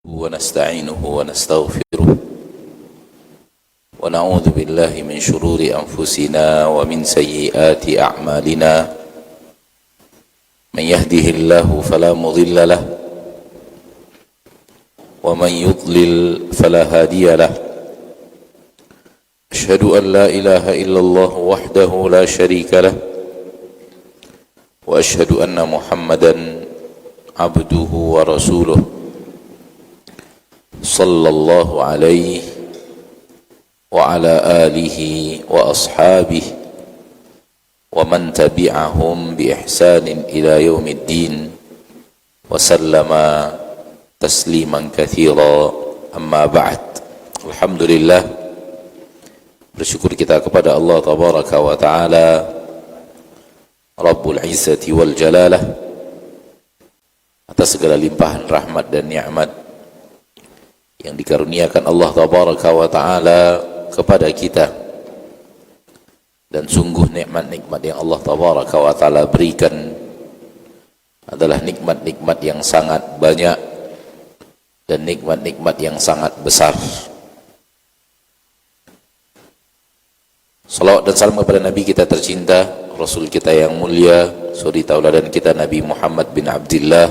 ونستعينه ونستغفره ونعوذ بالله من شرور أنفسنا ومن سيئات أعمالنا من يهده الله فلا مضل له ومن يضلل فلا هادي له أشهد أن لا إله إلا الله وحده لا شريك له وأشهد أن محمدا عبده ورسوله صلى الله عليه وعلى آله وأصحابه ومن تبعهم بإحسان إلى يوم الدين وسلم تسليما كثيرا أما بعد. Alhamdulillah, bersyukur kita kepada Allah Tabaraka wa Ta'ala Rabbul Izzati wal Jalalah atas segala limpahan rahmat dan nikmat yang dikaruniakan Allah Tabaraka wa Ta'ala kepada kita, dan sungguh nikmat-nikmat yang Allah Tabaraka wa Ta'ala berikan adalah nikmat-nikmat yang sangat banyak dan nikmat-nikmat yang sangat besar. Salawat dan salam kepada Nabi kita tercinta, Rasul kita yang mulia, suri tauladan kita Nabi Muhammad bin Abdullah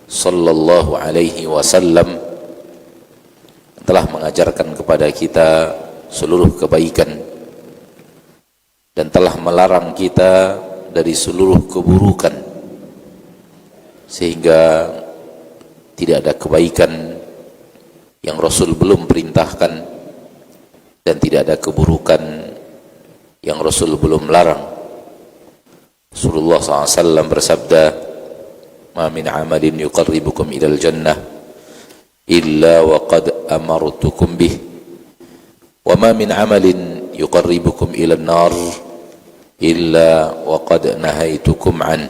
sallallahu alaihi wasallam, telah mengajarkan kepada kita seluruh kebaikan dan telah melarang kita dari seluruh keburukan, sehingga tidak ada kebaikan yang Rasul belum perintahkan dan tidak ada keburukan yang Rasul belum larang. Rasulullah SAW bersabda, "Ma min amalin yuqarribukum ilal jannah illa wa qad amartukum bih wa ma min amalin yuqarribukum ila an-nar illa wa qad nahaitukum an."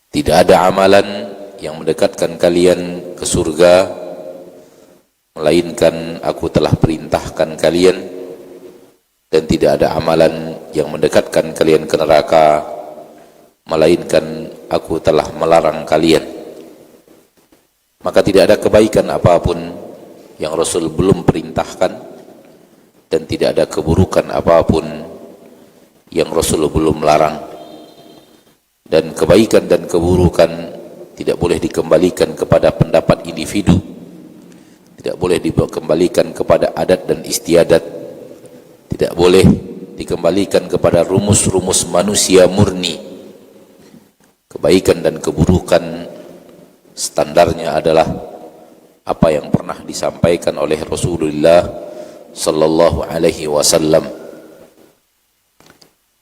Tidak ada amalan yang mendekatkan kalian ke surga melainkan aku telah perintahkan kalian, dan tidak ada amalan yang mendekatkan kalian ke neraka melainkan aku telah melarang kalian. Maka tidak ada kebaikan apapun yang Rasul belum perintahkan, dan tidak ada keburukan apapun yang Rasul belum larang. Dan kebaikan dan keburukan tidak boleh dikembalikan kepada pendapat individu, tidak boleh dikembalikan kepada adat dan istiadat, tidak boleh dikembalikan kepada rumus-rumus manusia murni. Kebaikan dan keburukan standarnya adalah apa yang pernah disampaikan oleh Rasulullah sallallahu alaihi wasallam.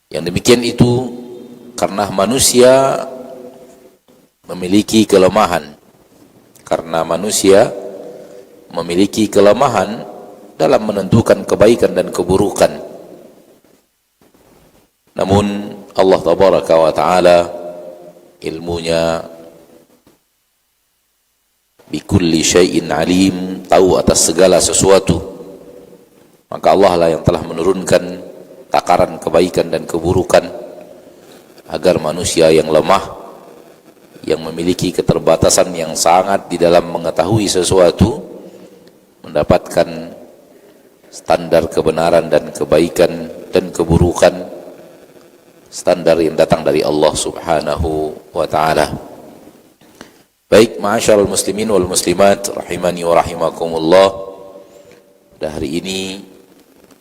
Yang demikian itu karena manusia memiliki kelemahan, dalam menentukan kebaikan dan keburukan. Namun Allah Tabaraka wa Ta'ala ilmunya bikulli syai'in alim, tahu atas segala sesuatu. Maka Allah lah yang telah menurunkan takaran kebaikan dan keburukan agar manusia yang lemah, yang memiliki keterbatasan yang sangat di dalam mengetahui sesuatu, mendapatkan standar kebenaran dan kebaikan dan keburukan, standar yang datang dari Allah Subhanahu wa Ta'ala. Baik, ma'asyarul muslimin wal muslimat rahimani wa rahimakumullah. Pada hari ini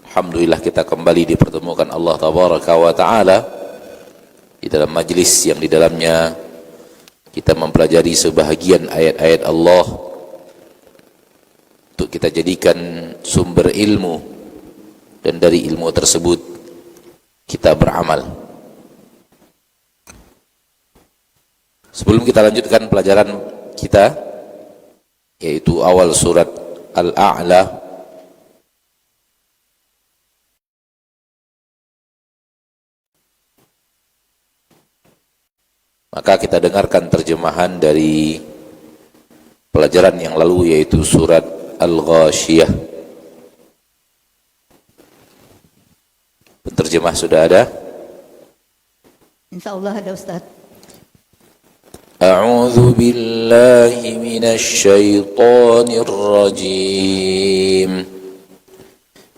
alhamdulillah kita kembali dipertemukan Allah Tabaraka wa Ta'ala di dalam majlis yang di dalamnya kita mempelajari sebahagian ayat-ayat Allah untuk kita jadikan sumber ilmu, dan dari ilmu tersebut kita beramal. Sebelum kita lanjutkan pelajaran kita, yaitu awal surat Al-A'la, maka kita dengarkan terjemahan dari pelajaran yang lalu, yaitu surat Al-Ghashiyah. Penterjemah sudah ada? Insyaallah ada Ustaz. A'udzu أعوذ بالله من الشيطان الرجيم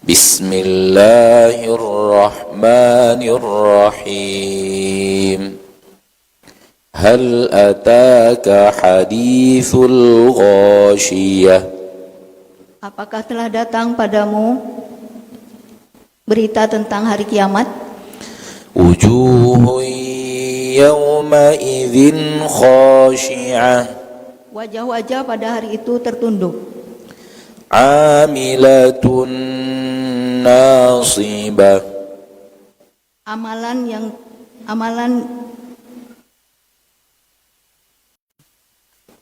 بسم الله الرحمن الرحيم هل أتاك حديث الغاشية Apakah telah datang padamu berita tentang hari kiamat? وجوه يومئذ خاشعة Wajah-wajah pada hari itu tertunduk, عاملة ناصبة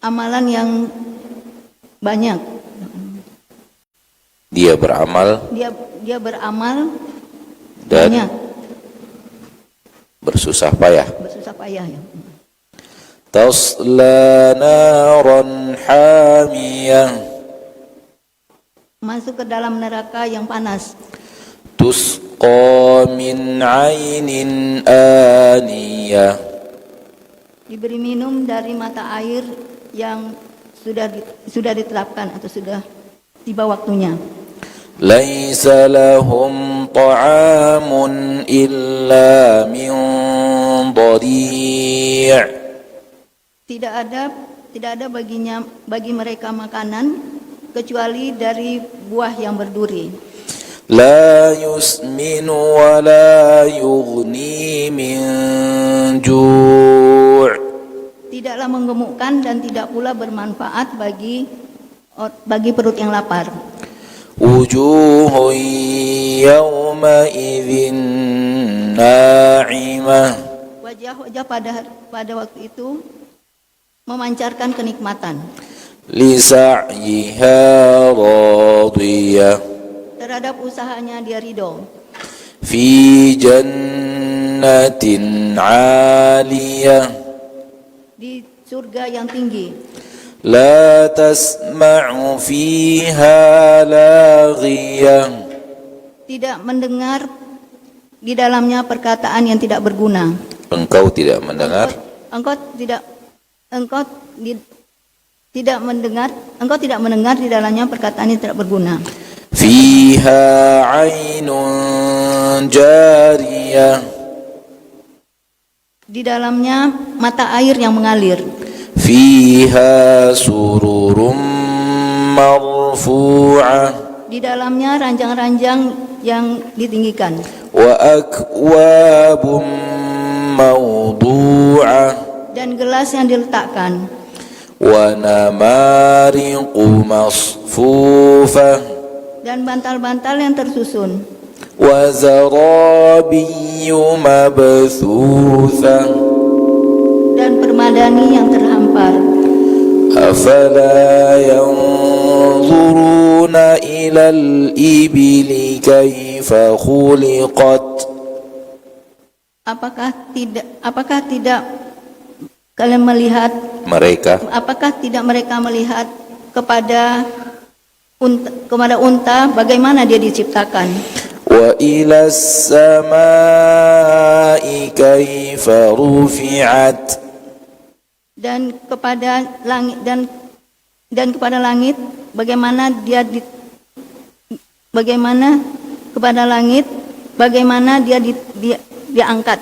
amalan yang banyak. Dia beramal Dia beramal dan banyak, bersusah payah. bersusah payah ya. Tasla naran hamiyah Masuk ke dalam neraka yang panas. tusqa min ainin aniyah Diberi minum dari mata air yang sudah ditetapkan atau sudah tiba waktunya. laisa lahum ta'amun illa min dhari' Tidak ada bagi mereka makanan kecuali dari buah yang berduri. la yusminu wa la yughni min ju' Tidaklah menggemukkan dan tidak pula bermanfaat bagi perut yang lapar. wujuhun yawma'idhin na'imah Wajah-wajah pada waktu itu memancarkan kenikmatan. lisa'yiha radiyah Terhadap usahanya dia ridho. fi jannatin 'aliyah Di surga yang tinggi. la tasma'u fiha laghiyah Tidak mendengar di dalamnya perkataan yang tidak berguna. engkau tidak mendengar Engkau tidak mendengar di dalamnya perkataan yang tidak berguna. fiha 'ainun jariyah Di dalamnya mata air yang mengalir. fiha sururum marfu'ah Di dalamnya ranjang-ranjang yang ditinggikan. wa akwabum mawdu'ah Dan gelas yang diletakkan. wa namariqu masfufah Dan bantal-bantal yang tersusun. wa zarabiyyu mabthuthah Dan permadani yang terhampar. afala yanzuruna ilal ibili kaifa khuliqat Apakah tidak kalian melihat? Apakah tidak mereka melihat kepada unta bagaimana dia diciptakan? wa ilas samai kaifa rufi'at Dan kepada langit bagaimana dia diangkat.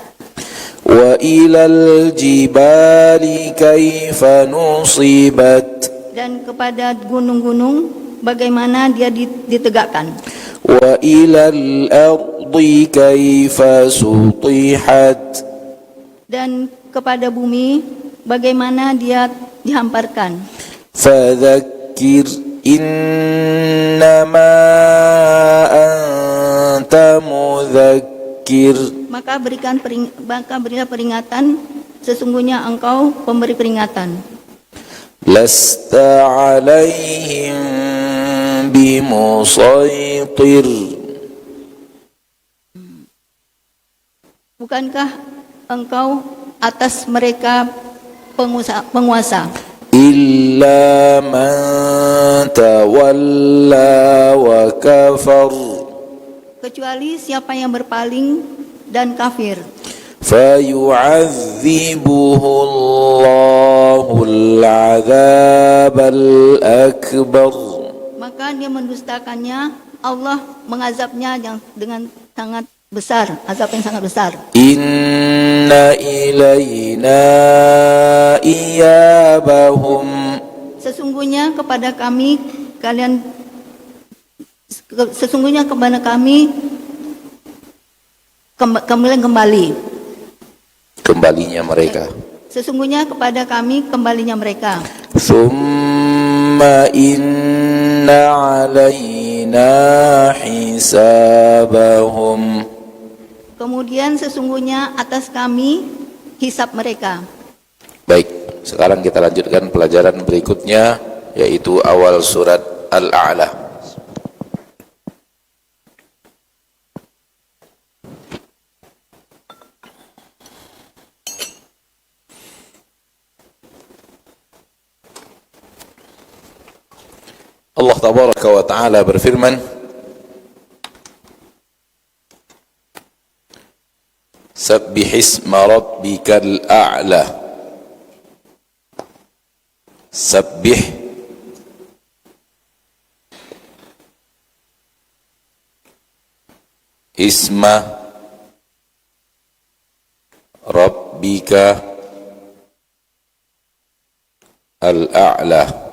wa ilal jibali kaifa nusibat Dan kepada gunung-gunung bagaimana dia ditegakkan. wa ilal ardi kaifa sutihat Dan kepada bumi bagaimana dia dihamparkan. fadzakkir innama anta mudzakkir Maka berikan peringatan, sesungguhnya engkau pemberi peringatan. lasta alaihim bimusaitir Bukankah engkau atas mereka penguasa? illa man tawalla wa kafar Kecuali siapa yang berpaling dan kafir. فيعذبه الله العذاب الأكبر. Maka dia mendustakannya, Allah mengazabnya yang dengan sangat besar, azab yang sangat besar. Inna ilayna iyabahum. Sesungguhnya kepada kami kembalinya mereka. Sesungguhnya kepada kami kembalinya mereka. Summa inna alayna hisabahum. Kemudian sesungguhnya atas kami hisab mereka. Baik, sekarang kita lanjutkan pelajaran berikutnya, yaitu awal surat Al-A'la. Allah tabaraka wa ta'ala berfirman, Sabbihisma rabbikal a'la. Sabbih isma rabbika al-a'la.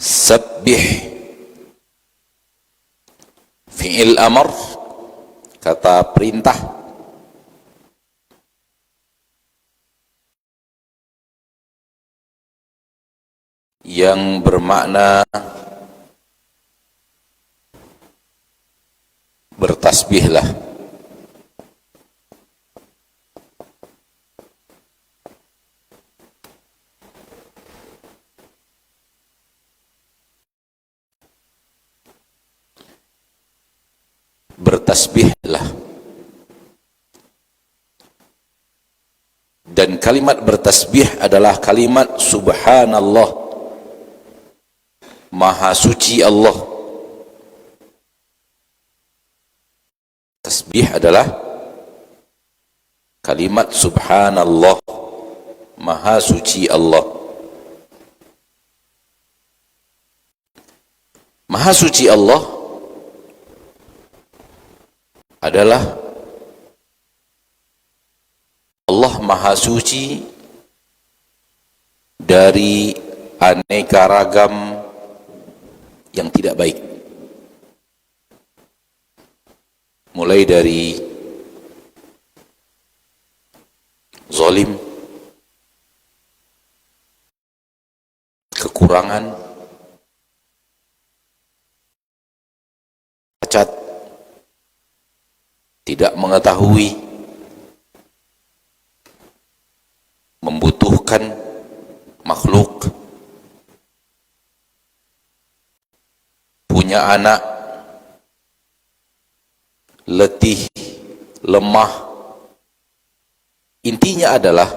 Sabbih fi'il amr, kata perintah, yang bermakna bertasbihlah. Bertasbihlah. Dan kalimat bertasbih adalah kalimat subhanallah, maha suci Allah. Tasbih adalah kalimat subhanallah, maha suci Allah. Maha suci Allah adalah Allah maha suci dari aneka ragam yang tidak baik, mulai dari zalim, kekurangan, cacat, tidak mengetahui, membutuhkan makhluk, punya anak, letih, lemah. Intinya adalah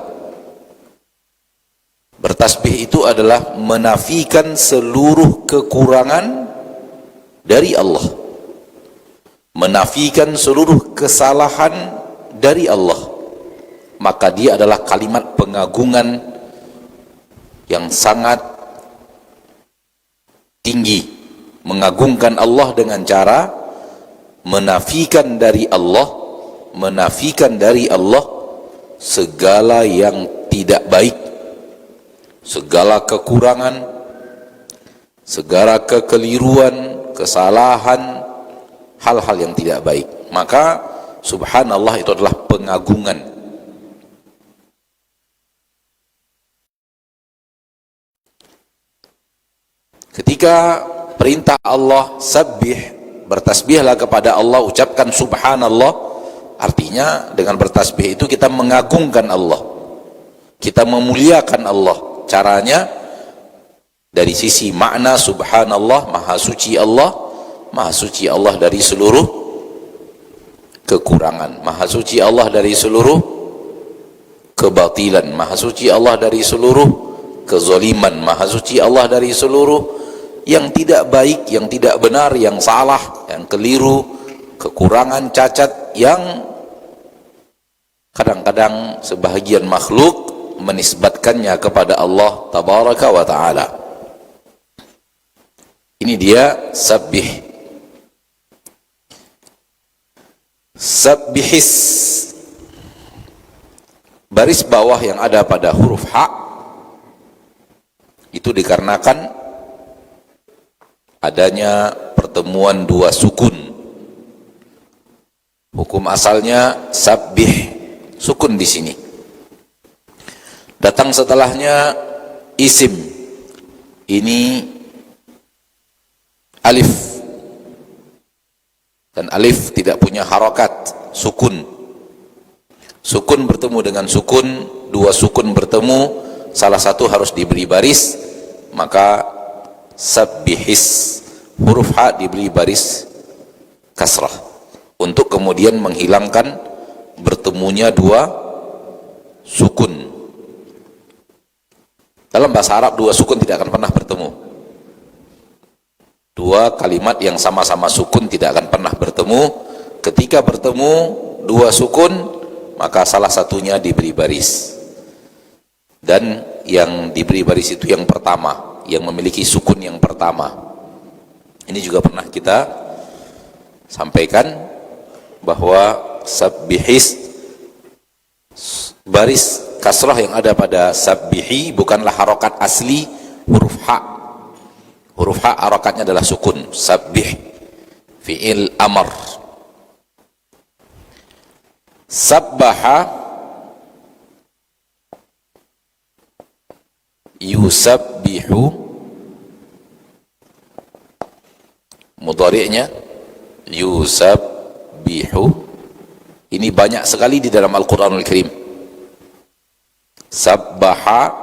bertasbih itu adalah menafikan seluruh kekurangan dari Allah, menafikan seluruh kesalahan dari Allah. Maka dia adalah kalimat pengagungan yang sangat tinggi, mengagungkan Allah dengan cara menafikan dari Allah segala yang tidak baik, segala kekurangan, segala kekeliruan, kesalahan, hal-hal yang tidak baik. Maka subhanallah itu adalah pengagungan. Ketika perintah Allah sabbih, bertasbihlah kepada Allah, ucapkan subhanallah, artinya dengan bertasbih itu kita mengagungkan Allah, kita memuliakan Allah. Caranya dari sisi makna subhanallah, maha suci Allah, maha suci Allah dari seluruh kekurangan, maha suci Allah dari seluruh kebatilan, maha suci Allah dari seluruh kezaliman, maha suci Allah dari seluruh yang tidak baik, yang tidak benar, yang salah, yang keliru, kekurangan, cacat yang kadang-kadang sebahagian makhluk menisbatkannya kepada Allah tabaraka wa ta'ala. Ini dia sabbih. Sabbihis, baris bawah yang ada pada huruf ha itu dikarenakan adanya pertemuan dua sukun. Hukum asalnya sabbih, sukun di sini. Datang setelahnya isim, ini alif, dan alif tidak punya harokat, sukun. Sukun bertemu dengan sukun, dua sukun bertemu, salah satu harus diberi baris, maka sabbihis, huruf ha diberi baris kasrah untuk kemudian menghilangkan bertemunya dua sukun. Dalam bahasa Arab dua sukun tidak akan pernah bertemu. Dua kalimat yang sama-sama sukun tidak akan pernah bertemu. Ketika bertemu dua sukun, maka salah satunya diberi baris, dan yang diberi baris itu yang pertama, yang memiliki sukun yang pertama. Ini juga pernah kita sampaikan bahwa sabbihis, baris kasrah yang ada pada sabbihi bukanlah harokat asli huruf ha. Huruf ha harokatnya adalah sukun. Sabbih fi'il amar. Sabbaha yusabbihu, mudhari'nya yusabbihu. Ini banyak sekali di dalam Al-Quranul Karim. Sabbaha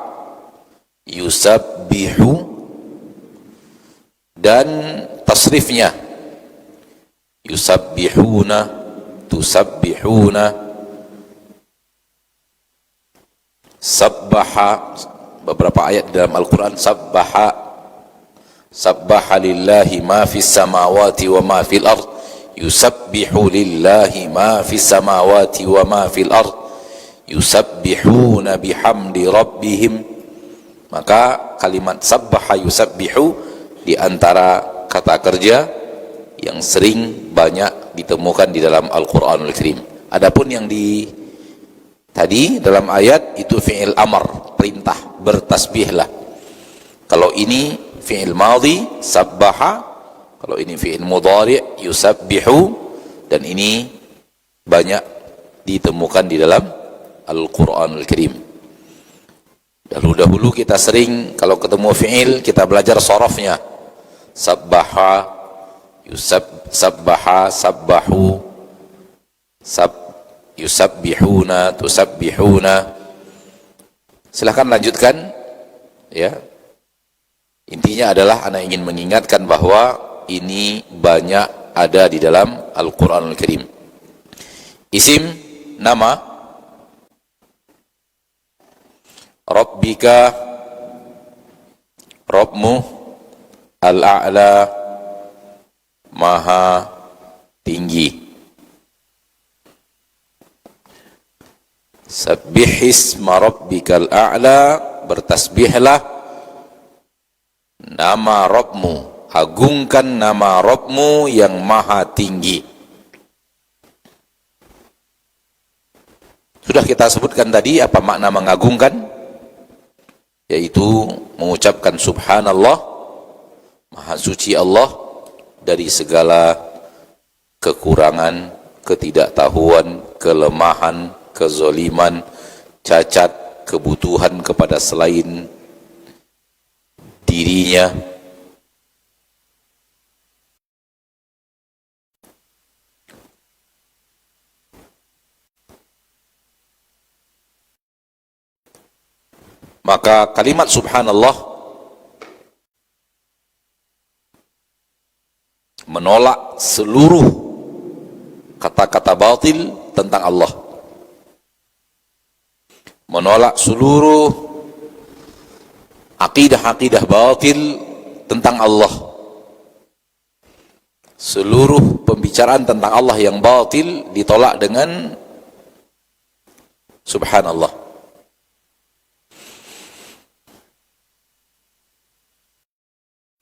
yusabbihu, dan tasrifnya yusabbihuna, tusabbihuna. Sabbaha, beberapa ayat di dalam Al-Quran, sabbaha, sabbaha lillahi ma fis samawati wa ma fil ard, yusabbihu lillahi ma fis samawati wa ma fil ard, yusabbihuna bihamdi rabbihim. Maka kalimat sabbaha yusabbihu di antara kata kerja yang sering banyak ditemukan di dalam Al-Quranul Karim. Adapun yang tadi dalam ayat itu fi'il amar, perintah, bertasbihlah. Kalau ini fi'il madhi, sabbaha. Kalau ini fi'il mudhari', yusabbihu. Dan ini banyak ditemukan di dalam Al-Quranul Karim. Dahulu kita sering kalau ketemu fi'il kita belajar sorofnya. Sabbaha, sabbaha, sabbahu, yusabbihuna, tusabbihuna. Silahkan lanjutkan ya. Intinya adalah ana ingin mengingatkan bahwa ini banyak ada di dalam Al-Quranul Karim. Isim, nama. Rabbika, Rabbmu, Al-A'la, Maha tinggi. Sabbihisma rabbikal a'la, bertasbihlah nama Rabbmu, agungkan nama Rabbmu yang maha tinggi. Sudah kita sebutkan tadi apa makna mengagungkan, yaitu mengucapkan subhanallah, maha suci Allah dari segala kekurangan, ketidaktahuan, kelemahan, kezoliman, cacat, kebutuhan kepada selain dirinya. Maka kalimat subhanallah menolak seluruh kata-kata batil tentang Allah, menolak seluruh akidah-akidah batil tentang Allah. Seluruh pembicaraan tentang Allah yang batil ditolak dengan subhanallah.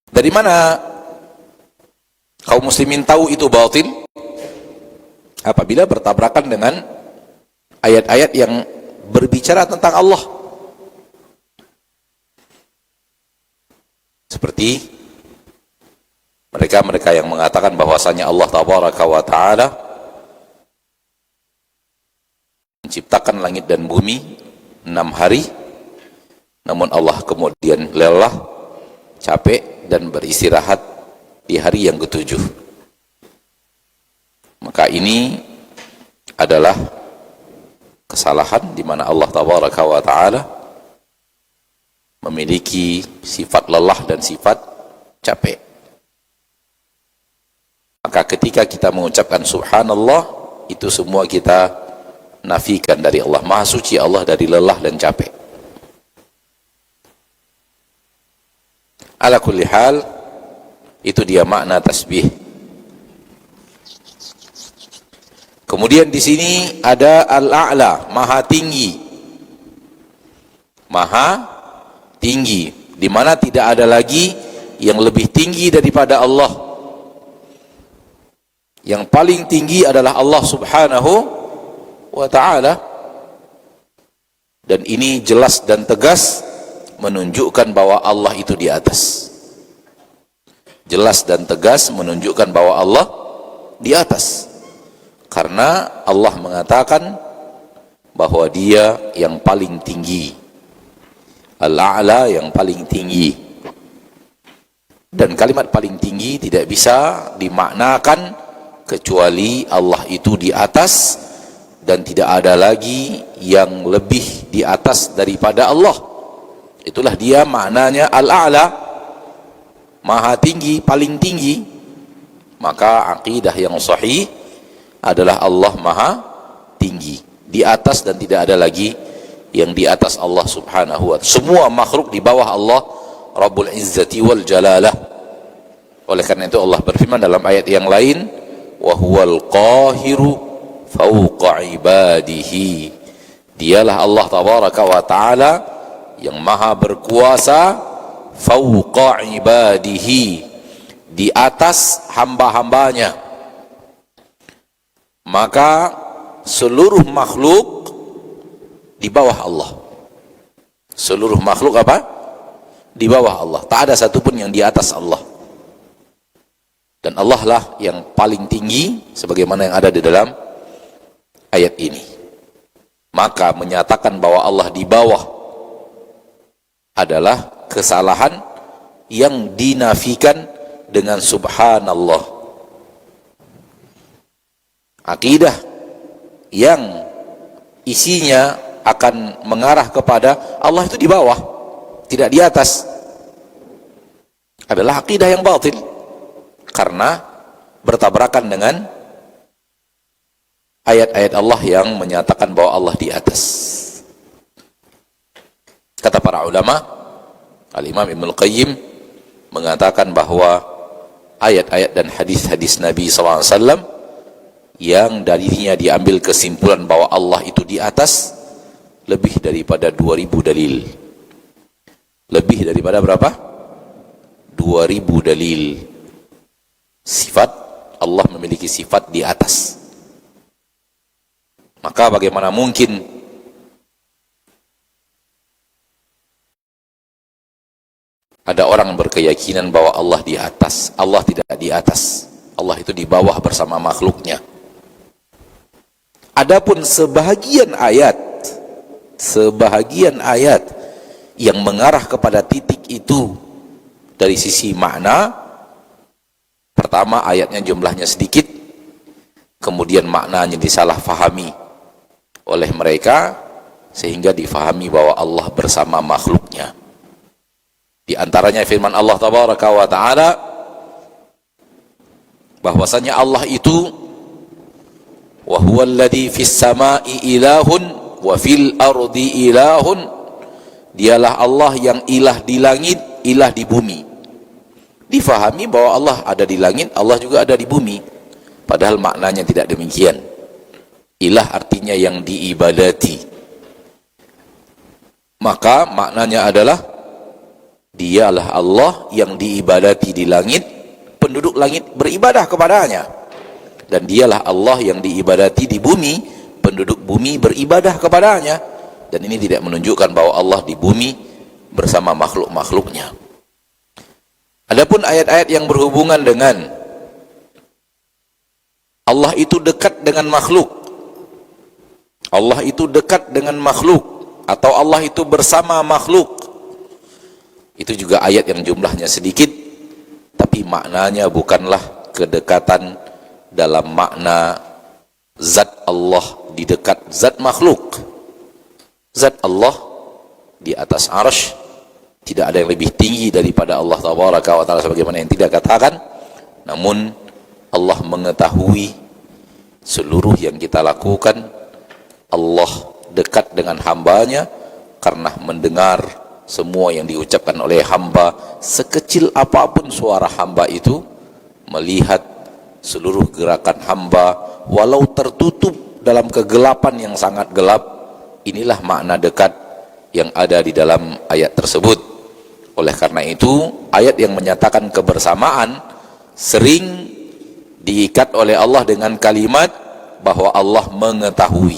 Dari mana kaum muslimin tahu itu batil? Apabila bertabrakan dengan ayat-ayat yang berbicara tentang Allah. Seperti mereka yang mengatakan bahwasanya Allah tabaraka wa ta'ala menciptakan langit dan bumi 6 hari, namun Allah kemudian lelah, capek, dan beristirahat di hari yang ke-7. Maka ini adalah kesalahan di mana Allah tabaraka wa ta'ala memiliki sifat lelah dan sifat capek. Maka ketika kita mengucapkan subhanallah, itu semua kita nafikan dari Allah. Maha suci Allah dari lelah dan capek. Ala kulli hal, itu dia makna tasbih. Kemudian di sini ada al-a'la, maha tinggi. Maha tinggi, di mana tidak ada lagi yang lebih tinggi daripada Allah. Yang paling tinggi adalah Allah Subhanahu wa ta'ala. Dan ini jelas dan tegas menunjukkan bahwa Allah itu di atas. Jelas dan tegas menunjukkan bahwa Allah di atas. Karena Allah mengatakan bahwa Dia yang paling tinggi. Al-a'la, yang paling tinggi. Dan kalimat paling tinggi tidak bisa dimaknakan kecuali Allah itu di atas dan tidak ada lagi yang lebih di atas daripada Allah. Itulah dia maknanya al-a'la, maha tinggi, paling tinggi. Maka akidah yang sahih adalah Allah maha tinggi, di atas dan tidak ada lagi yang di atas Allah subhanahu wa ta'ala. Semua makhluk di bawah Allah Rabbul Izzati wal Jalalah. Oleh karena itu Allah berfirman dalam ayat yang lain, wa huwal qahiru fawqa ibadihi. Dialah Allah tabaraka wa ta'ala yang maha berkuasa fawqa ibadihi, di atas hamba-hambanya. Maka seluruh makhluk di bawah Allah. Seluruh makhluk apa? Di bawah Allah. Tak ada satupun yang di atas Allah. Dan Allah lah yang paling tinggi sebagaimana yang ada di dalam ayat ini. Maka menyatakan bahwa Allah di bawah adalah kesalahan yang dinafikan dengan subhanallah. Akidah yang isinya akan mengarah kepada Allah itu di bawah, tidak di atas, adalah akidah yang batil, karena bertabrakan dengan ayat-ayat Allah yang menyatakan bahwa Allah di atas. Kata para ulama, Al-Imam Ibnul Qayyim mengatakan bahwa ayat-ayat dan hadis-hadis Nabi SAW yang darinya diambil kesimpulan bahwa Allah itu di atas lebih daripada 2000 dalil. Lebih daripada berapa? 2000 dalil. Sifat Allah memiliki sifat di atas. Maka bagaimana mungkin ada orang berkeyakinan bahwa Allah di atas? Allah tidak di atas. Allah itu di bawah bersama makhluknya. Adapun sebahagian ayat yang mengarah kepada titik itu dari sisi makna, pertama ayatnya jumlahnya sedikit, kemudian maknanya disalahfahami oleh mereka sehingga difahami bahwa Allah bersama makhluknya. Di antaranya firman Allah tabaraka wa ta'ala bahwasanya Allah itu wa huwal ladzi fis samai ilahun wa fil ardi ilahun. Dialah Allah yang ilah di langit, ilah di bumi. Difahami bahwa Allah ada di langit, Allah juga ada di bumi. Padahal maknanya tidak demikian. Ilah artinya yang diibadati. Maka maknanya adalah dialah Allah yang diibadati di langit, penduduk langit beribadah kepadanya. Dan dialah Allah yang diibadati di bumi, penduduk bumi beribadah kepadanya. Dan ini tidak menunjukkan bahwa Allah di bumi bersama makhluk-makhluknya. Adapun ayat-ayat yang berhubungan dengan Allah itu dekat dengan makhluk, Allah itu dekat dengan makhluk, atau Allah itu bersama makhluk, itu juga ayat yang jumlahnya sedikit, tapi maknanya bukanlah kedekatan dalam makna zat Allah di dekat zat makhluk. Zat Allah di atas arsy, tidak ada yang lebih tinggi daripada Allah Tabaraka wa Ta'ala sebagaimana yang tidak katakan. Namun Allah mengetahui seluruh yang kita lakukan. Allah dekat dengan hambanya karena mendengar semua yang diucapkan oleh hamba, sekecil apapun suara hamba itu, melihat seluruh gerakan hamba walau tertutup dalam kegelapan yang sangat gelap. Inilah makna dekat yang ada di dalam ayat tersebut. Oleh karena itu, ayat yang menyatakan kebersamaan sering diikat oleh Allah dengan kalimat bahwa Allah mengetahui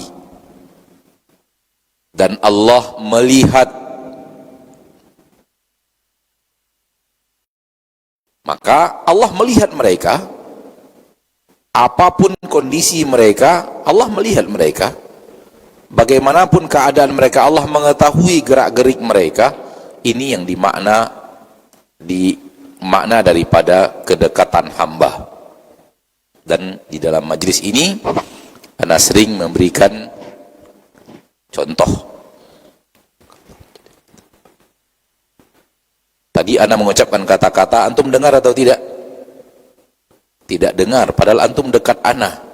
dan Allah melihat. Maka Allah melihat mereka, apapun kondisi mereka, Allah melihat mereka. Bagaimanapun keadaan mereka, Allah mengetahui gerak-gerik mereka. Ini yang dimakna daripada kedekatan hamba. Dan di dalam majlis ini ana sering memberikan contoh. Tadi ana mengucapkan kata-kata, antum dengar atau tidak? Tidak dengar, padahal antum dekat ana.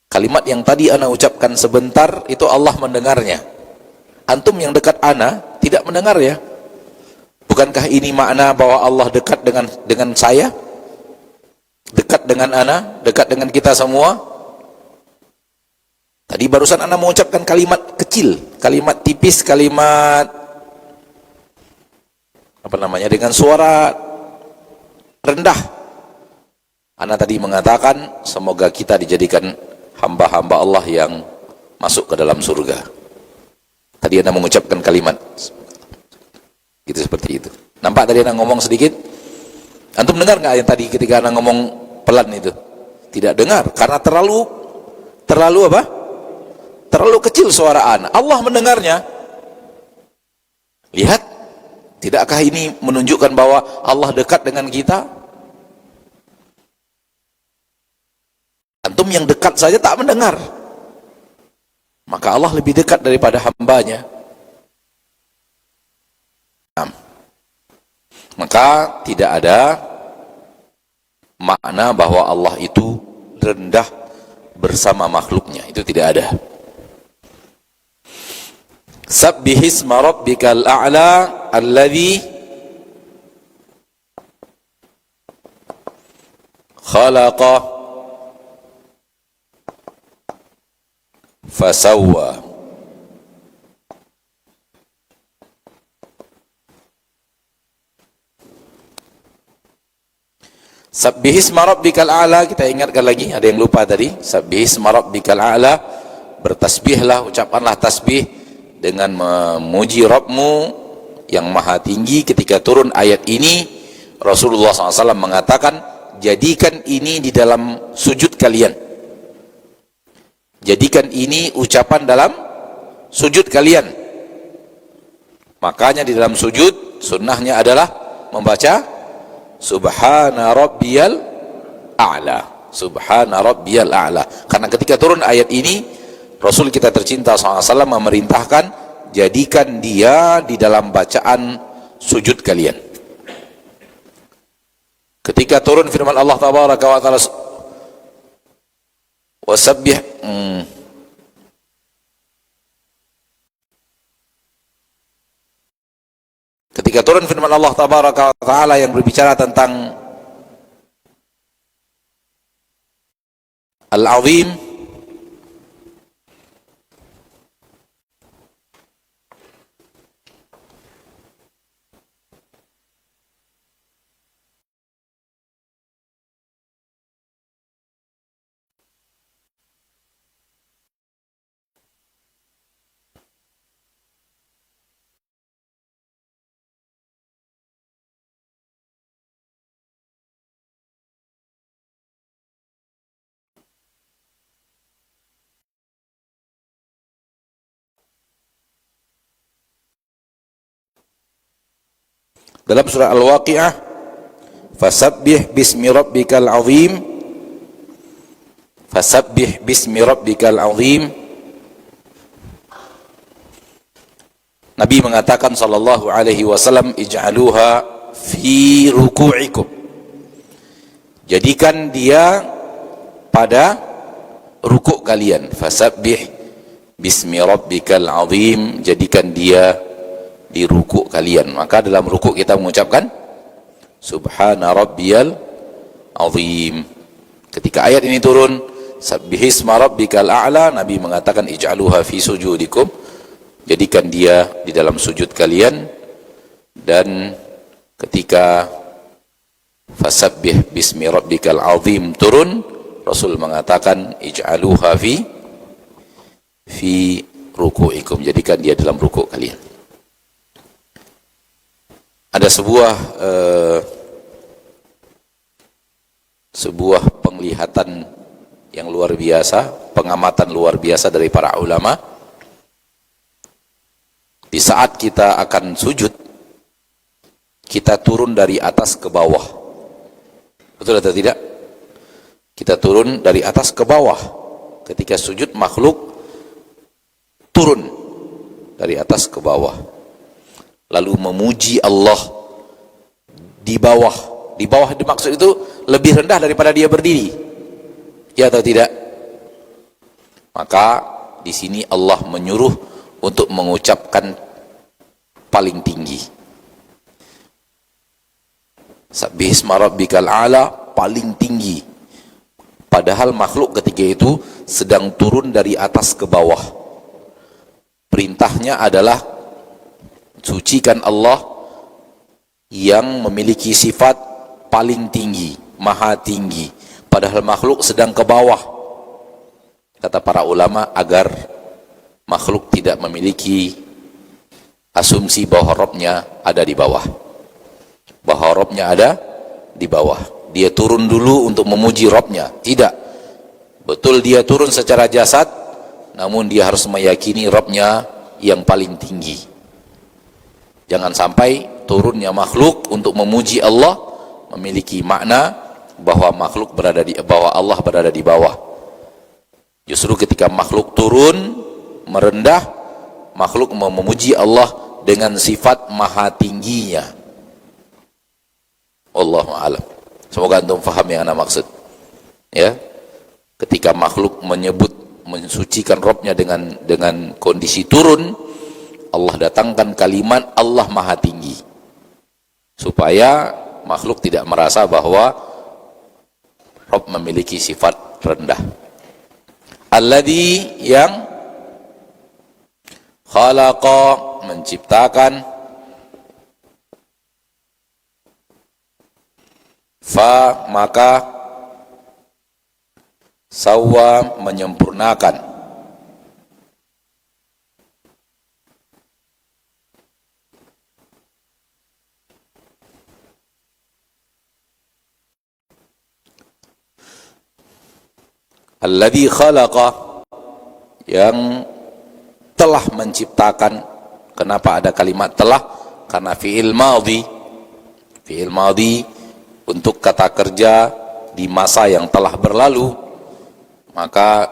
Kalimat yang tadi ana ucapkan sebentar itu Allah mendengarnya. Antum yang dekat ana tidak mendengar ya. Bukankah ini makna bahwa Allah dekat dengan saya? Dekat dengan ana, dekat dengan kita semua? Tadi barusan ana mengucapkan kalimat kecil, kalimat tipis, kalimat dengan suara rendah. Ana tadi mengatakan semoga kita dijadikan hamba-hamba Allah yang masuk ke dalam surga. Tadi ana mengucapkan kalimat gitu, seperti itu. Nampak tadi ana ngomong sedikit? Antum dengar nggak yang tadi ketika ana ngomong pelan itu? Tidak dengar karena terlalu apa? Terlalu kecil suara ana. Allah mendengarnya. Lihat, tidakkah ini menunjukkan bahwa Allah dekat dengan kita? Antum yang dekat saja tak mendengar, maka Allah lebih dekat daripada hambanya. Maka tidak ada makna bahwa Allah itu rendah bersama makhluknya, itu tidak ada. Sabbihisma rabbikal a'la alladzi khalaqa fasawwa. Sabbihisma rabbikal a'la, kita ingatkan lagi, ada yang lupa tadi. Sabbihisma rabbikal a'la, bertasbihlah, ucapkanlah tasbih dengan memuji Rabbmu yang maha tinggi. Ketika turun ayat ini, Rasulullah SAW mengatakan, jadikan ini di dalam sujud kalian, jadikan ini ucapan dalam sujud kalian. Makanya di dalam sujud sunnahnya adalah membaca Subhana rabbiyal a'la, Subhana rabbiyal a'la. Karena ketika turun ayat ini, Rasul kita tercinta SAW memerintahkan, jadikan dia di dalam bacaan sujud kalian. Ketika turun firman Allah Tabaraka wa Ta'ala, wasabbih, Ketika turun firman Allah Tabaraka wa Ta'ala yang berbicara tentang Al-Azim, dalam surah Al-Waqi'ah, fasabbih bismi rabbikal azim, fasabbih bismi rabbikal azim. Nabi mengatakan sallallahu alaihi wasallam, ij'aluha fi ruku'ikum, jadikan dia pada rukuk kalian. Fasabbih bismi rabbikal azim, jadikan dia di rukuk kalian. Maka dalam rukuk kita mengucapkan subhana rabbiyal azim. Ketika ayat ini turun, sabbihisma rabbikal a'la, Nabi mengatakan ij'aluha fi sujudikum, jadikan dia di dalam sujud kalian. Dan ketika fasabbih bismi rabbikal azim turun, Rasul mengatakan ij'aluha fi ruku'ikum, jadikan dia dalam rukuk kalian. Ada sebuah penglihatan yang luar biasa, pengamatan luar biasa dari para ulama. Di saat kita akan sujud, kita turun dari atas ke bawah. Betul atau tidak? Kita turun dari atas ke bawah. Ketika sujud, makhluk turun dari atas ke bawah, lalu memuji Allah di bawah. Di bawah dimaksud itu lebih rendah daripada dia berdiri, ya atau tidak? Maka di sini Allah menyuruh untuk mengucapkan paling tinggi. Sabbihisma rabbikal a'la, paling tinggi. Padahal makhluk ketika itu sedang turun dari atas ke bawah. Perintahnya adalah sucikan Allah yang memiliki sifat paling tinggi, maha tinggi. Padahal makhluk sedang ke bawah. Kata para ulama, agar makhluk tidak memiliki asumsi bahwa Rabbnya ada di bawah. Bahwa Rabbnya ada di bawah. Dia turun dulu untuk memuji Rabbnya. Tidak. Betul dia turun secara jasad, namun dia harus meyakini Rabbnya yang paling tinggi. Jangan sampai turunnya makhluk untuk memuji Allah memiliki makna bahwa makhluk berada di bawah, Allah berada di bawah. Justru ketika makhluk turun merendah, makhluk memuji Allah dengan sifat maha tingginya. Wallahu a'lam. Semoga antum faham yang ana maksud. Ya. Ketika makhluk menyebut mensucikan Rabbnya dengan kondisi turun, Allah datangkan kalimat Allah maha tinggi, supaya makhluk tidak merasa bahwa Rabb memiliki sifat rendah. Alladzi, yang khalaqa, menciptakan, fa, maka, sawwa, menyempurnakan, alladzi khalaqa, yang telah menciptakan. Kenapa ada kalimat telah? Karena fi'il madhi. Fi'il madhi untuk kata kerja di masa yang telah berlalu, maka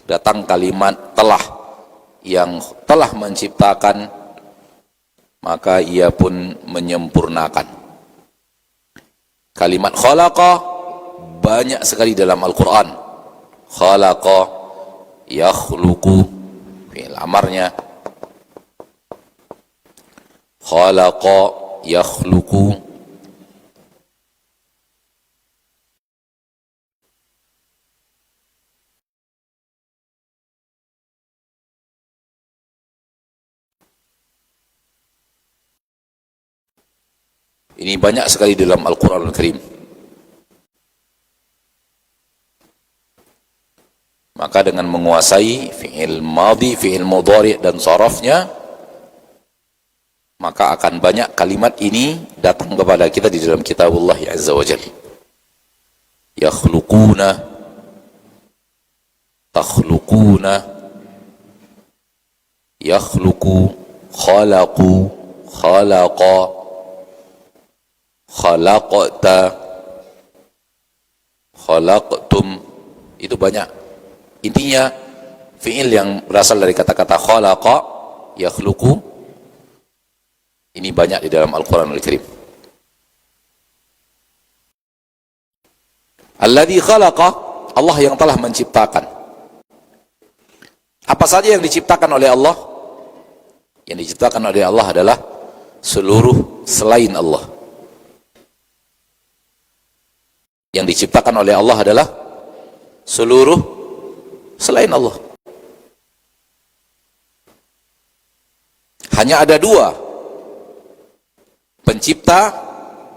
datang kalimat telah. Yang telah menciptakan, maka ia pun menyempurnakan. Kalimat khalaqa banyak sekali dalam Al-Quran. Khalaqa, yakhluqu, fi'il amarnya. khalaqa, yakhluqu. Ini banyak sekali dalam Al-Quran Al-Karim. Maka dengan menguasai fi'il madhi, fi'il mudhari dan sarafnya, maka akan banyak kalimat ini datang kepada kita di dalam kitabullah azza wa jalla. Yakhluquna, takhluquna, yakhluqu, khalaqu, khalaqa, khalaqta, khalaqtum. Itu banyak. Intinya fi'il yang berasal dari kata-kata khalaqa, yakhluqu, ini banyak di dalam Al-Quran Al-Karim. Alladzi khalaqa, Allah yang telah menciptakan. Apa saja yang diciptakan oleh Allah? Yang diciptakan oleh Allah adalah seluruh selain Allah. Yang diciptakan oleh Allah adalah seluruh selain Allah. Hanya ada dua, pencipta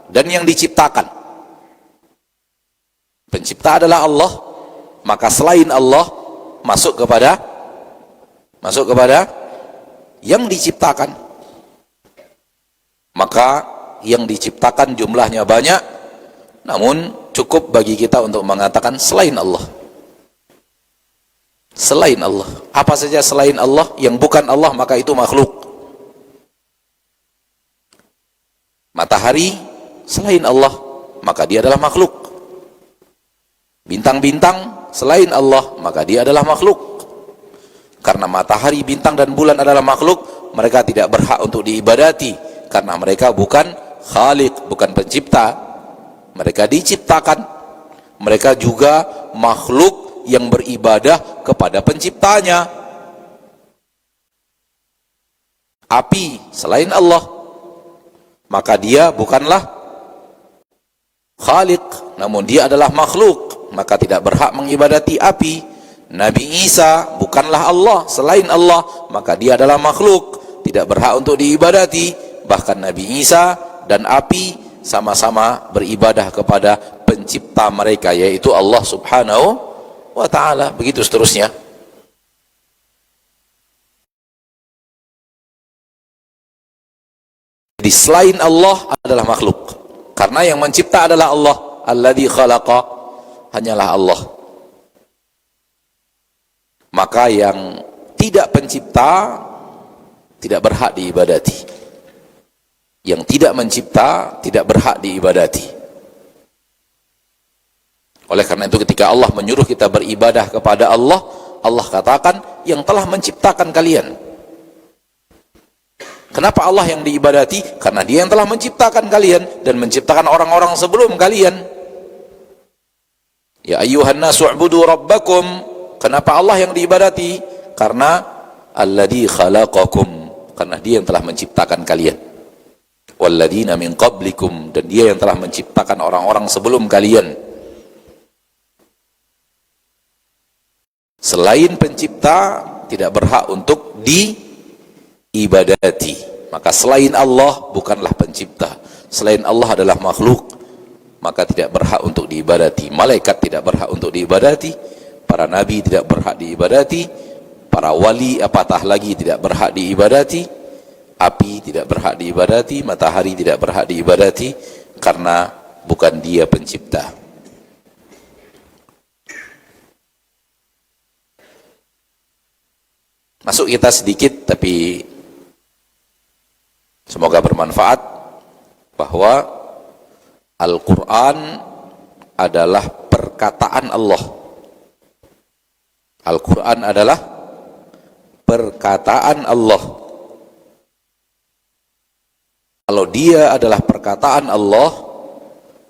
dan yang diciptakan. Pencipta adalah Allah, maka selain Allah masuk kepada yang diciptakan. Maka yang diciptakan jumlahnya banyak, namun cukup bagi kita untuk mengatakan selain Allah. Selain Allah. Apa saja selain Allah yang bukan Allah, maka itu makhluk. Matahari selain Allah, maka dia adalah makhluk. Bintang-bintang selain Allah, maka dia adalah makhluk. Karena matahari, bintang dan bulan adalah makhluk, mereka tidak berhak untuk diibadati karena mereka bukan khaliq, bukan pencipta. Mereka diciptakan. Mereka juga makhluk yang beribadah kepada penciptanya. Api selain Allah, maka dia bukanlah khaliq, namun dia adalah makhluk, maka tidak berhak mengibadati api. Nabi Isa bukanlah Allah, selain Allah, maka dia adalah makhluk, tidak berhak untuk diibadati. Bahkan Nabi Isa dan api sama-sama beribadah kepada pencipta mereka, yaitu Allah Subhanahu wa ta'ala. Begitu seterusnya. Jadi selain Allah adalah makhluk, karena yang mencipta adalah Allah. Alladzi khalaqa, hanyalah Allah. Maka yang tidak pencipta tidak berhak diibadati. Yang tidak mencipta tidak berhak diibadati. Oleh karena itu ketika Allah menyuruh kita beribadah kepada Allah, Allah katakan yang telah menciptakan kalian. Kenapa Allah yang diibadati? Karena dia yang telah menciptakan kalian dan menciptakan orang-orang sebelum kalian. Ya ayyuhan nasu u'budu rabbakum. Kenapa Allah yang diibadati? Karena alladzi khalaqakum, karena dia yang telah menciptakan kalian. Walladzina min qablikum, dan dia yang telah menciptakan orang-orang sebelum kalian. Selain pencipta tidak berhak untuk diibadati. Maka selain Allah bukanlah pencipta, selain Allah adalah makhluk, maka tidak berhak untuk diibadati. Malaikat tidak berhak untuk diibadati, para nabi tidak berhak diibadati, para wali apatah lagi tidak berhak diibadati, api tidak berhak diibadati, matahari tidak berhak diibadati, karena bukan dia pencipta. Masuk kita sedikit, tapi semoga bermanfaat, bahwa Al-Quran adalah perkataan Allah. Al-Quran adalah perkataan Allah. Kalau dia adalah perkataan Allah,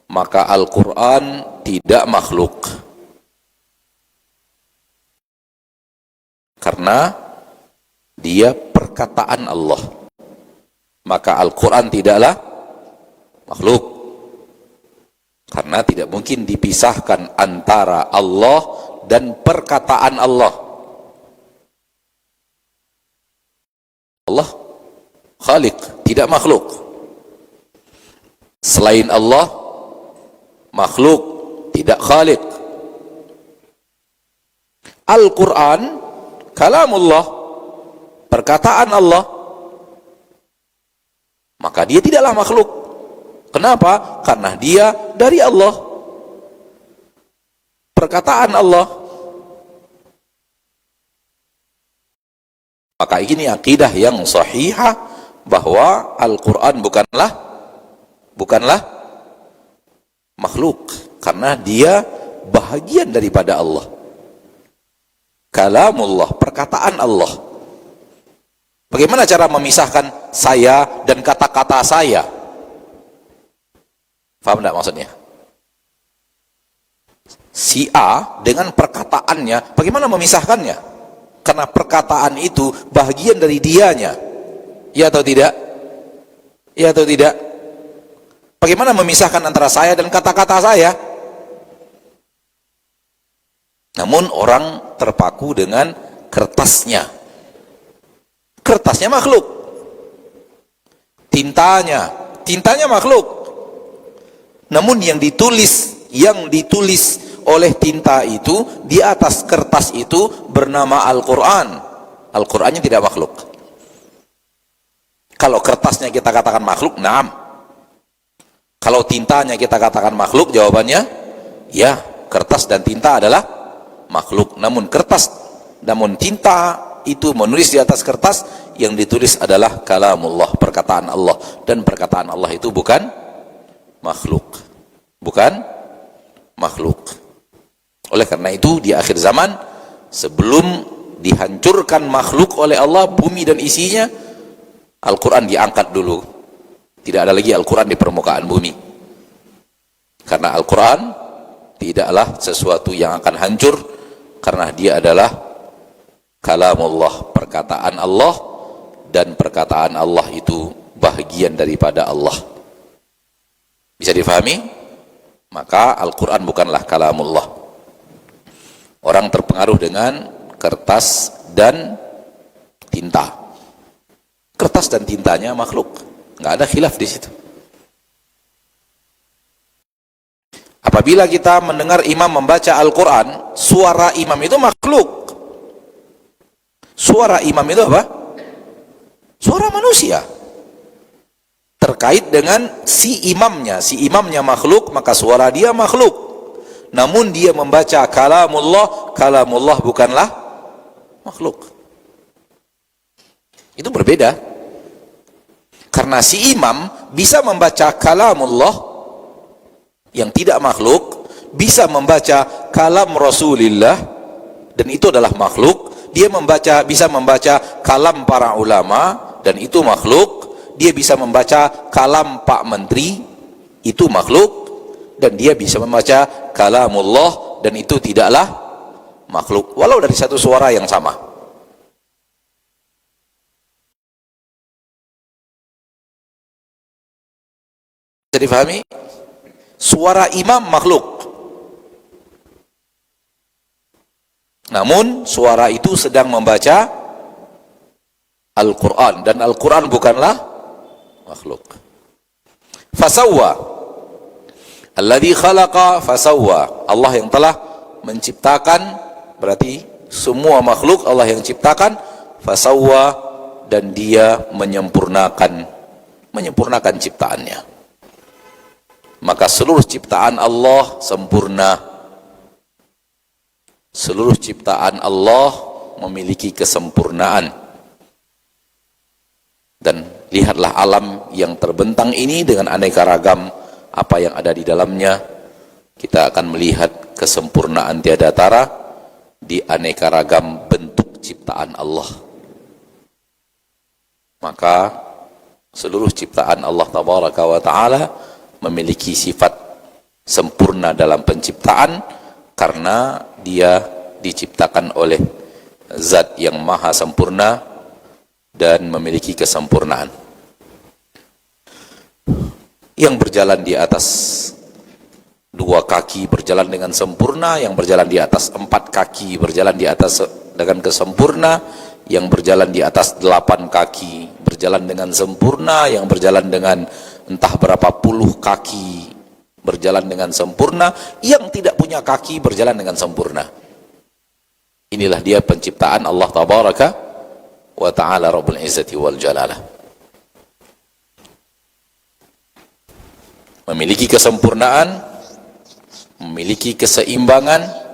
maka Al-Quran tidak makhluk. Karena dia perkataan Allah. maka Al-Quran tidaklah makhluk, karena tidak mungkin dipisahkan antara Allah dan perkataan Allah. Allah Khaliq, tidak makhluk. Selain Allah makhluk, tidak Khaliq. Al-Quran kalamullah, perkataan Allah, maka dia tidaklah makhluk. Kenapa? Karena dia dari Allah, perkataan Allah. Maka ini akidah yang sahihah bahwa Al-Quran bukanlah makhluk, karena dia bahagian daripada Allah. Kalamullah, perkataan Allah. Bagaimana cara memisahkan saya dan kata-kata saya? Faham tidak maksudnya? Si A dengan perkataannya, bagaimana memisahkannya? Karena perkataan itu bahagian dari dianya. Ya atau tidak? Ya atau tidak? Bagaimana memisahkan antara saya dan kata-kata saya? Namun orang terpaku dengan kertasnya. Kertasnya makhluk. Tintanya makhluk. Namun yang ditulis oleh tinta itu di atas kertas itu bernama Al-Quran. Al-Qurannya tidak makhluk. Kalau kertasnya kita katakan makhluk, naam. Kalau tintanya kita katakan makhluk, jawabannya ya, kertas dan tinta adalah makhluk. Namun tinta itu menulis di atas kertas, yang ditulis adalah kalamullah, perkataan Allah, dan perkataan Allah itu bukan makhluk. Oleh karena itu di akhir zaman, sebelum dihancurkan makhluk oleh Allah, bumi dan isinya, Al-Quran diangkat dulu. Tidak ada lagi Al-Quran di permukaan bumi, karena Al-Quran tidaklah sesuatu yang akan hancur, karena dia adalah kalamullah, perkataan Allah, dan perkataan Allah itu bahagian daripada Allah. Bisa difahami? Maka Al-Quran bukanlah kalamullah. Orang terpengaruh dengan kertas dan tinta. Kertas dan tintanya makhluk, nggak ada khilaf di situ. Apabila kita mendengar imam membaca Al-Quran, suara imam itu makhluk. Suara imam itu apa? Suara manusia. Terkait dengan si imamnya makhluk, maka suara dia makhluk. Namun dia membaca kalamullah bukanlah makhluk. Itu berbeda. Karena si imam bisa membaca kalamullah yang tidak makhluk, bisa membaca kalam Rasulillah, dan itu adalah makhluk. Dia bisa membaca kalam para ulama, dan itu makhluk. Dia bisa membaca kalam Pak Menteri, itu makhluk. Dan dia bisa membaca kalamullah, dan itu tidaklah makhluk, walau dari satu suara yang sama. Bisa difahami? Suara imam makhluk, namun suara itu sedang membaca Al-Quran, dan Al-Quran bukanlah makhluk. Fasawwa, alladzi khalaqa fasawwa, Allah yang telah menciptakan, berarti semua makhluk Allah yang ciptakan. Fasawwa, dan dia menyempurnakan ciptaannya. Maka seluruh ciptaan Allah sempurna. Seluruh ciptaan Allah memiliki kesempurnaan. Dan lihatlah alam yang terbentang ini dengan aneka ragam apa yang ada di dalamnya. Kita akan melihat kesempurnaan tiada tara di aneka ragam bentuk ciptaan Allah. Maka seluruh ciptaan Allah tabaraka wa ta'ala memiliki sifat sempurna dalam penciptaan, karena dia diciptakan oleh zat yang maha sempurna dan memiliki kesempurnaan. yang berjalan di atas dua kaki berjalan dengan sempurna, yang berjalan di atas empat kaki berjalan di atas dengan kesempurna, yang berjalan di atas 8 kaki berjalan dengan sempurna, yang berjalan dengan entah berapa puluh kaki berjalan dengan sempurna, yang tidak punya kaki berjalan dengan sempurna. Inilah dia penciptaan Allah Tabaraka wa Ta'ala Rabbul Izzati wal Jalalah. Memiliki kesempurnaan, memiliki keseimbangan,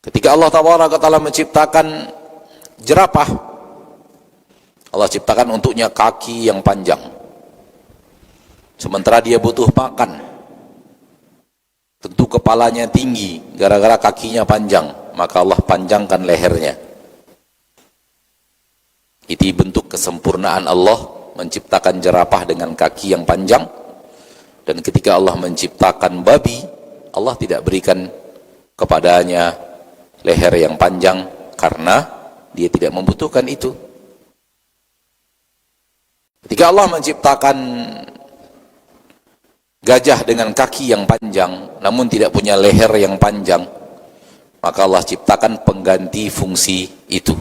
ketika Allah Tabaraka wa Ta'ala menciptakan jerapah, Allah ciptakan untuknya kaki yang panjang, sementara dia butuh makan. Tentu kepalanya tinggi gara-gara kakinya panjang, maka Allah panjangkan lehernya. Itu bentuk kesempurnaan Allah menciptakan jerapah dengan kaki yang panjang. Dan ketika Allah menciptakan babi, Allah tidak berikan kepadanya leher yang panjang karena dia tidak membutuhkan itu. Ketika Allah menciptakan gajah dengan kaki yang panjang namun tidak punya leher yang panjang, maka Allah ciptakan pengganti fungsi itu,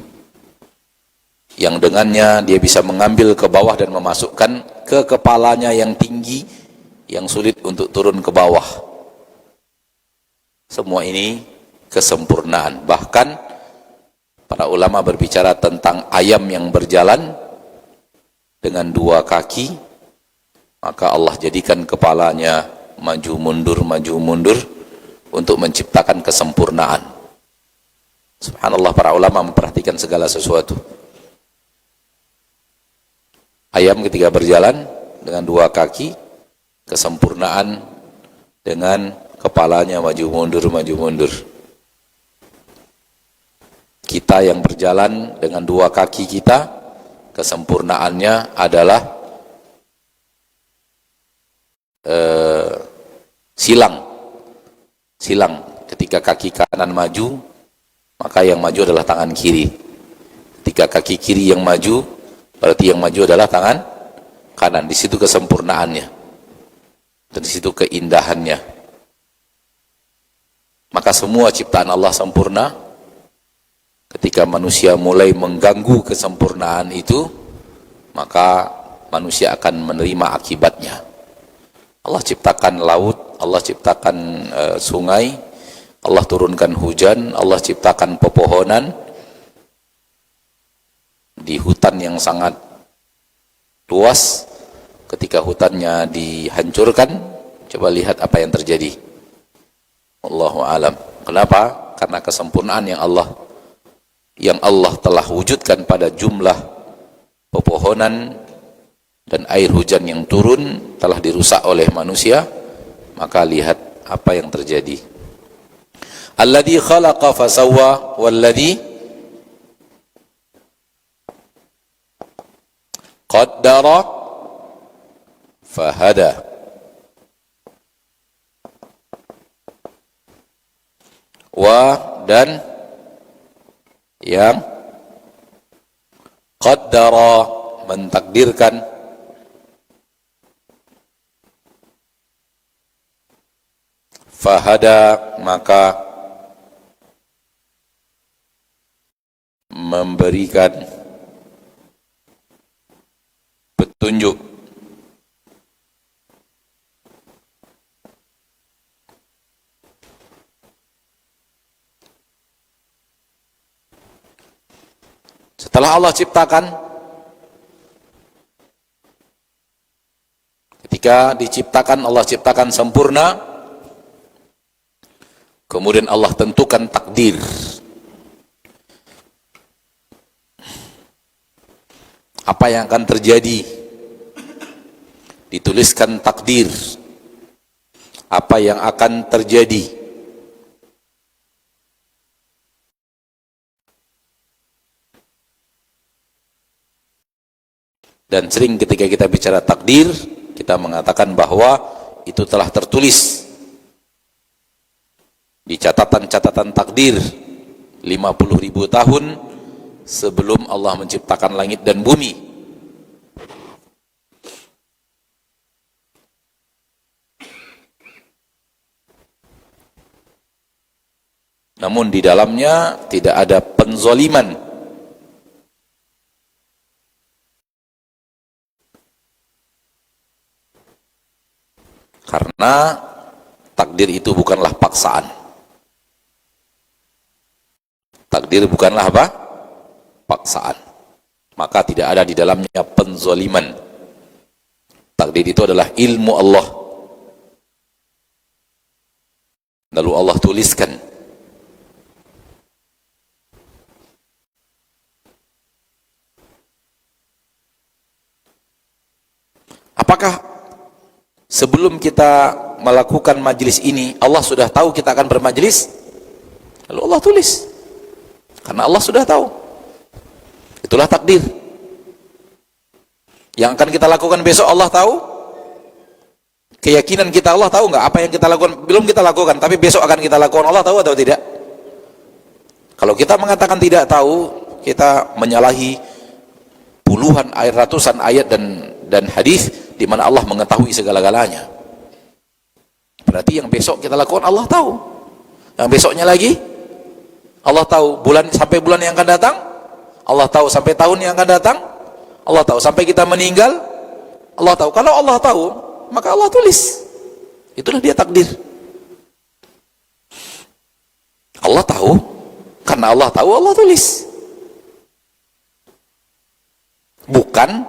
yang dengannya dia bisa mengambil ke bawah dan memasukkan ke kepalanya yang tinggi yang sulit untuk turun ke bawah. Semua ini kesempurnaan. Bahkan para ulama berbicara tentang ayam yang berjalan dengan 2 kaki, maka Allah jadikan kepalanya maju mundur untuk menciptakan kesempurnaan. Subhanallah, para ulama memperhatikan segala sesuatu. Ayam ketika berjalan dengan 2 kaki, kesempurnaan dengan kepalanya maju mundur. Kita yang berjalan dengan 2 kaki kita, kesempurnaannya adalah silang. Ketika kaki kanan maju, maka yang maju adalah tangan kiri. Ketika kaki kiri yang maju, berarti yang maju adalah tangan kanan. Di situ kesempurnaannya dan di situ keindahannya. Maka semua ciptaan Allah sempurna. Ketika manusia mulai mengganggu kesempurnaan itu, maka manusia akan menerima akibatnya. Allah ciptakan laut, Allah ciptakan sungai, Allah turunkan hujan, Allah ciptakan pepohonan di hutan yang sangat luas. Ketika hutannya dihancurkan, coba lihat apa yang terjadi. Allahu a'lam. Kenapa? Karena kesempurnaan yang Allah telah wujudkan pada jumlah pepohonan dan air hujan yang turun telah dirusak oleh manusia. Maka lihat apa yang terjadi. Alladzi khalaqa fasawwa walladzi qaddara fahada. Dan yang qaddara mentakdirkan, fahada maka memberikan petunjuk. Setelah Allah ciptakan, ketika diciptakan Allah ciptakan sempurna, kemudian Allah tentukan takdir. Apa yang akan terjadi? Dituliskan takdir. Apa yang akan terjadi? Dan sering ketika kita bicara takdir, kita mengatakan bahwa itu telah tertulis di catatan-catatan takdir 50.000 tahun sebelum Allah menciptakan langit dan bumi. Namun di dalamnya tidak ada penzoliman. Karena takdir itu bukanlah paksaan. Takdir bukanlah apa? Paksaan. Maka tidak ada di dalamnya penzoliman. Takdir itu adalah ilmu Allah. Lalu Allah tuliskan. Apakah sebelum kita melakukan majlis ini Allah sudah tahu kita akan bermajlis? Lalu Allah tulis. Karena Allah sudah tahu. Itulah takdir. Yang akan kita lakukan besok Allah tahu. Keyakinan kita Allah tahu nggak apa yang kita lakukan? Belum kita lakukan, tapi besok akan kita lakukan. Allah tahu atau tidak? Kalau kita mengatakan tidak tahu, kita menyalahi puluhan ayat, ratusan ayat dan hadis di mana Allah mengetahui segala-galanya. Berarti yang besok kita lakukan Allah tahu. Yang besoknya lagi Allah tahu. Sampai bulan yang akan datang Allah tahu. Sampai tahun yang akan datang Allah tahu. Sampai kita meninggal Allah tahu. Kalau Allah tahu, maka Allah tulis. Itulah dia takdir. Allah tahu. Karena Allah tahu, Allah tulis. Bukan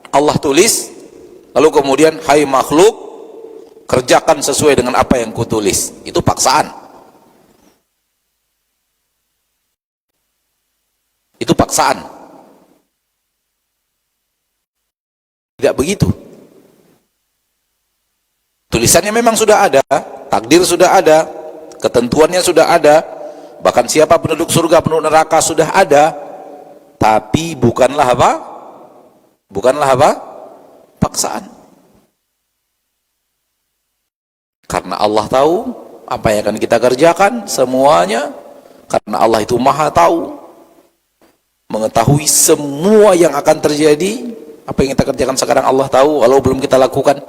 Allah tulis lalu kemudian, hai makhluk, kerjakan sesuai dengan apa yang kutulis. Itu paksaan. Itu paksaan. Tidak begitu. Tulisannya memang sudah ada, takdir sudah ada, ketentuannya sudah ada, bahkan siapa penduduk surga, penduduk neraka sudah ada, tapi bukanlah apa? Bukanlah apa? Paksaan. Karena Allah tahu apa yang akan kita kerjakan semuanya. Karena Allah itu maha tahu, mengetahui semua yang akan terjadi. Apa yang kita kerjakan sekarang Allah tahu walau belum kita lakukan.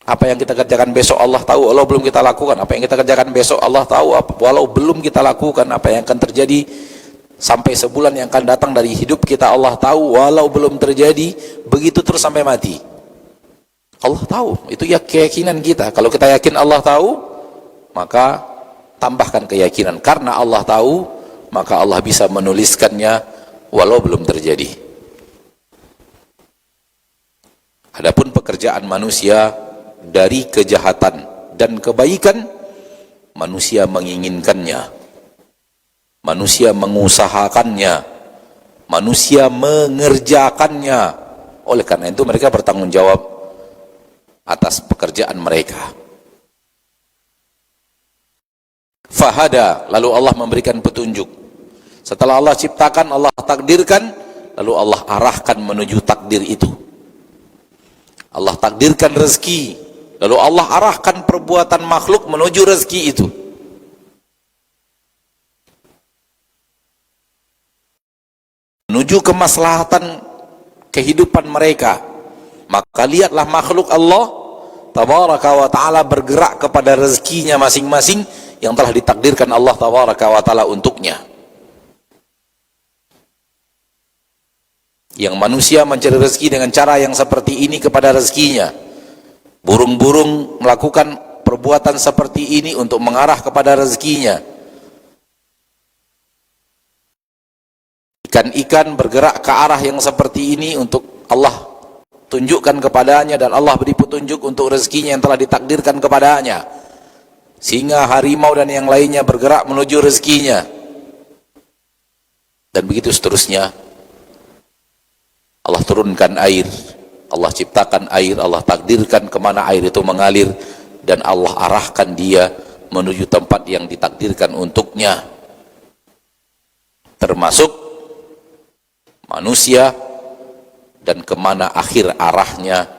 Apa yang kita kerjakan besok Allah tahu walau belum kita lakukan. Apa yang kita kerjakan besok Allah tahu walau belum kita lakukan. Apa yang akan terjadi sampai sebulan yang akan datang dari hidup kita Allah tahu walau belum terjadi. Begitu terus sampai mati. Allah tahu. Itu ya keyakinan kita. Kalau kita yakin Allah tahu, maka tambahkan keyakinan. Karena Allah tahu, maka Allah bisa menuliskannya walau belum terjadi. Adapun pekerjaan manusia dari kejahatan dan kebaikan, manusia menginginkannya, manusia mengusahakannya, manusia mengerjakannya. Oleh karena itu mereka bertanggung jawab atas pekerjaan mereka. Fahada, lalu Allah memberikan petunjuk. Setelah Allah ciptakan, Allah takdirkan, lalu Allah arahkan menuju takdir itu. Allah takdirkan rezeki, lalu Allah arahkan perbuatan makhluk menuju rezeki itu. Menuju kemaslahatan kehidupan mereka. Maka lihatlah makhluk Allah tabaraka wa ta'ala bergerak kepada rezekinya masing-masing yang telah ditakdirkan Allah tabaraka wa ta'ala untuknya. Yang manusia mencari rezeki dengan cara yang seperti ini kepada rezekinya. Burung-burung melakukan perbuatan seperti ini untuk mengarah kepada rezekinya. Ikan-ikan bergerak ke arah yang seperti ini untuk Allah tunjukkan kepadanya, dan Allah beri petunjuk untuk rezekinya yang telah ditakdirkan kepadanya. Singa, harimau dan yang lainnya bergerak menuju rezekinya. Dan begitu seterusnya. Allah turunkan air, Allah ciptakan air, Allah takdirkan kemana air itu mengalir, dan Allah arahkan dia menuju tempat yang ditakdirkan untuknya. Termasuk manusia dan kemana akhir arahnya.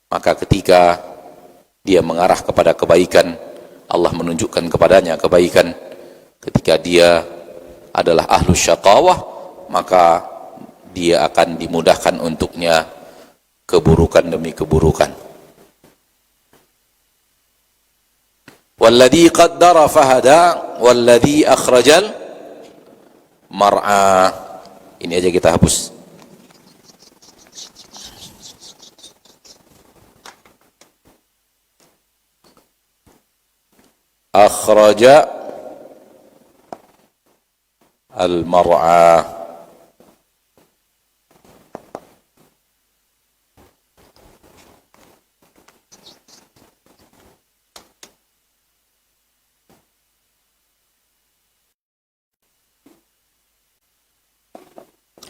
Maka ketika dia mengarah kepada kebaikan, Allah menunjukkan kepadanya kebaikan. Ketika dia adalah ahlus syaqawah, maka dia akan dimudahkan untuknya keburukan demi keburukan. Walladzi qaddara fahada walladzi akhrajal mar'a. Ini aja kita hapus. Akhraja al-mar'a.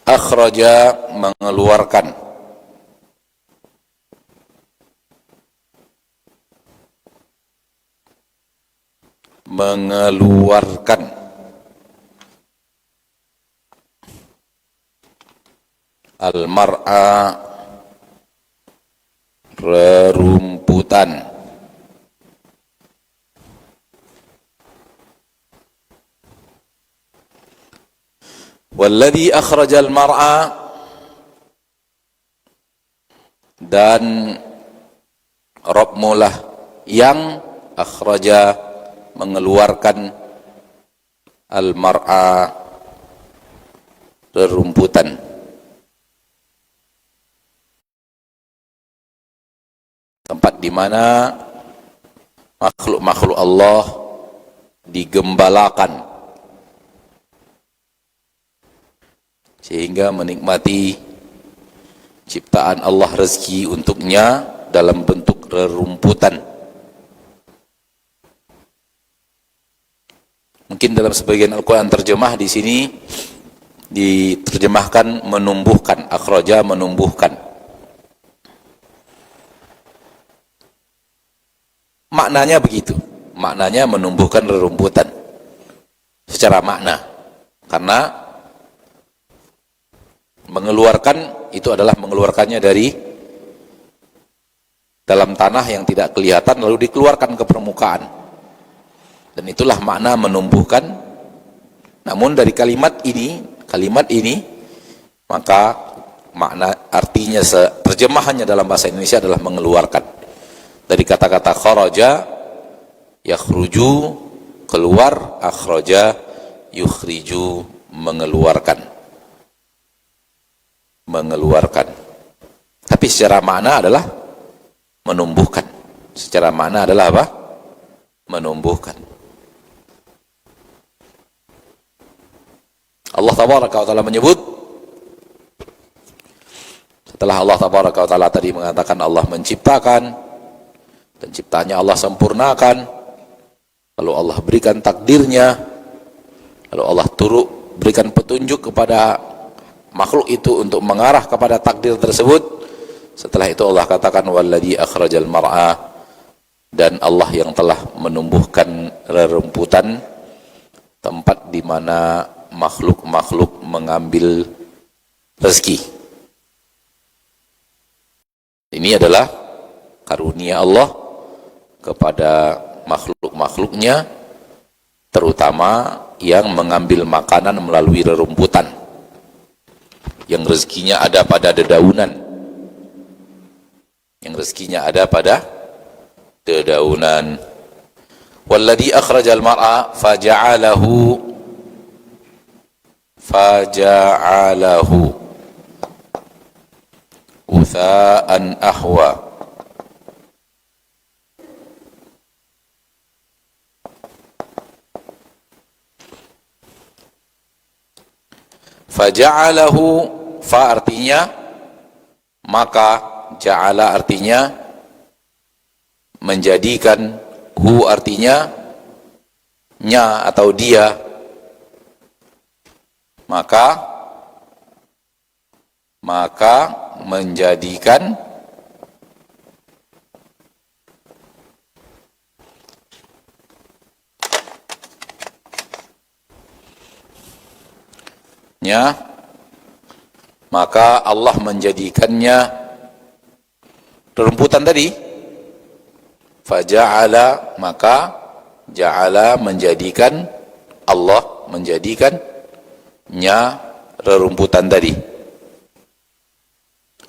Akhraja, mengeluarkan. Mengeluarkan. Al-mar'a, rerumputan. Walladzi akhrajal mar'a, dan Rabbmu lah yang akhraja, mengeluarkan, al-mar'a, rerumputan. Tempat di mana makhluk-makhluk Allah digembalakan sehingga menikmati ciptaan Allah, rezeki untuknya dalam bentuk rerumputan. Mungkin dalam sebagian Al-Quran terjemah di sini diterjemahkan menumbuhkan, akhraja, menumbuhkan. Maknanya begitu, maknanya menumbuhkan rerumputan secara makna, karena mengeluarkan itu adalah mengeluarkannya dari dalam tanah yang tidak kelihatan lalu dikeluarkan ke permukaan, dan itulah makna menumbuhkan. Namun dari kalimat ini maka makna artinya terjemahannya dalam bahasa Indonesia adalah mengeluarkan, dari kata-kata kharaja yakhruju, keluar, akhraja yukhriju, mengeluarkan. Tapi secara makna adalah menumbuhkan. Secara makna adalah apa? Menumbuhkan. Allah tabaraka wa taala menyebut, setelah Allah tabaraka wa taala tadi mengatakan Allah menciptakan dan ciptaannya Allah sempurnakan, lalu Allah berikan takdirnya, lalu Allah berikan petunjuk kepada makhluk itu untuk mengarah kepada takdir tersebut. Setelah itu Allah katakan walladzi akhrajal mar'a, dan Allah yang telah menumbuhkan rerumputan, tempat di mana makhluk-makhluk mengambil rezeki. Ini adalah karunia Allah kepada makhluk-makhluknya, terutama yang mengambil makanan melalui rerumputan, yang rezekinya ada pada dedaunan, Walladzi akhrajal mar'a faja'alahu utha'an ahwa. Faja'alahu, fa artinya maka, ja'ala artinya menjadikan, hu artinya nya atau dia, maka menjadikan nya, maka Allah menjadikannya rerumputan tadi. Faja'ala, maka Ja'ala menjadikan, Allah menjadikannya rerumputan tadi.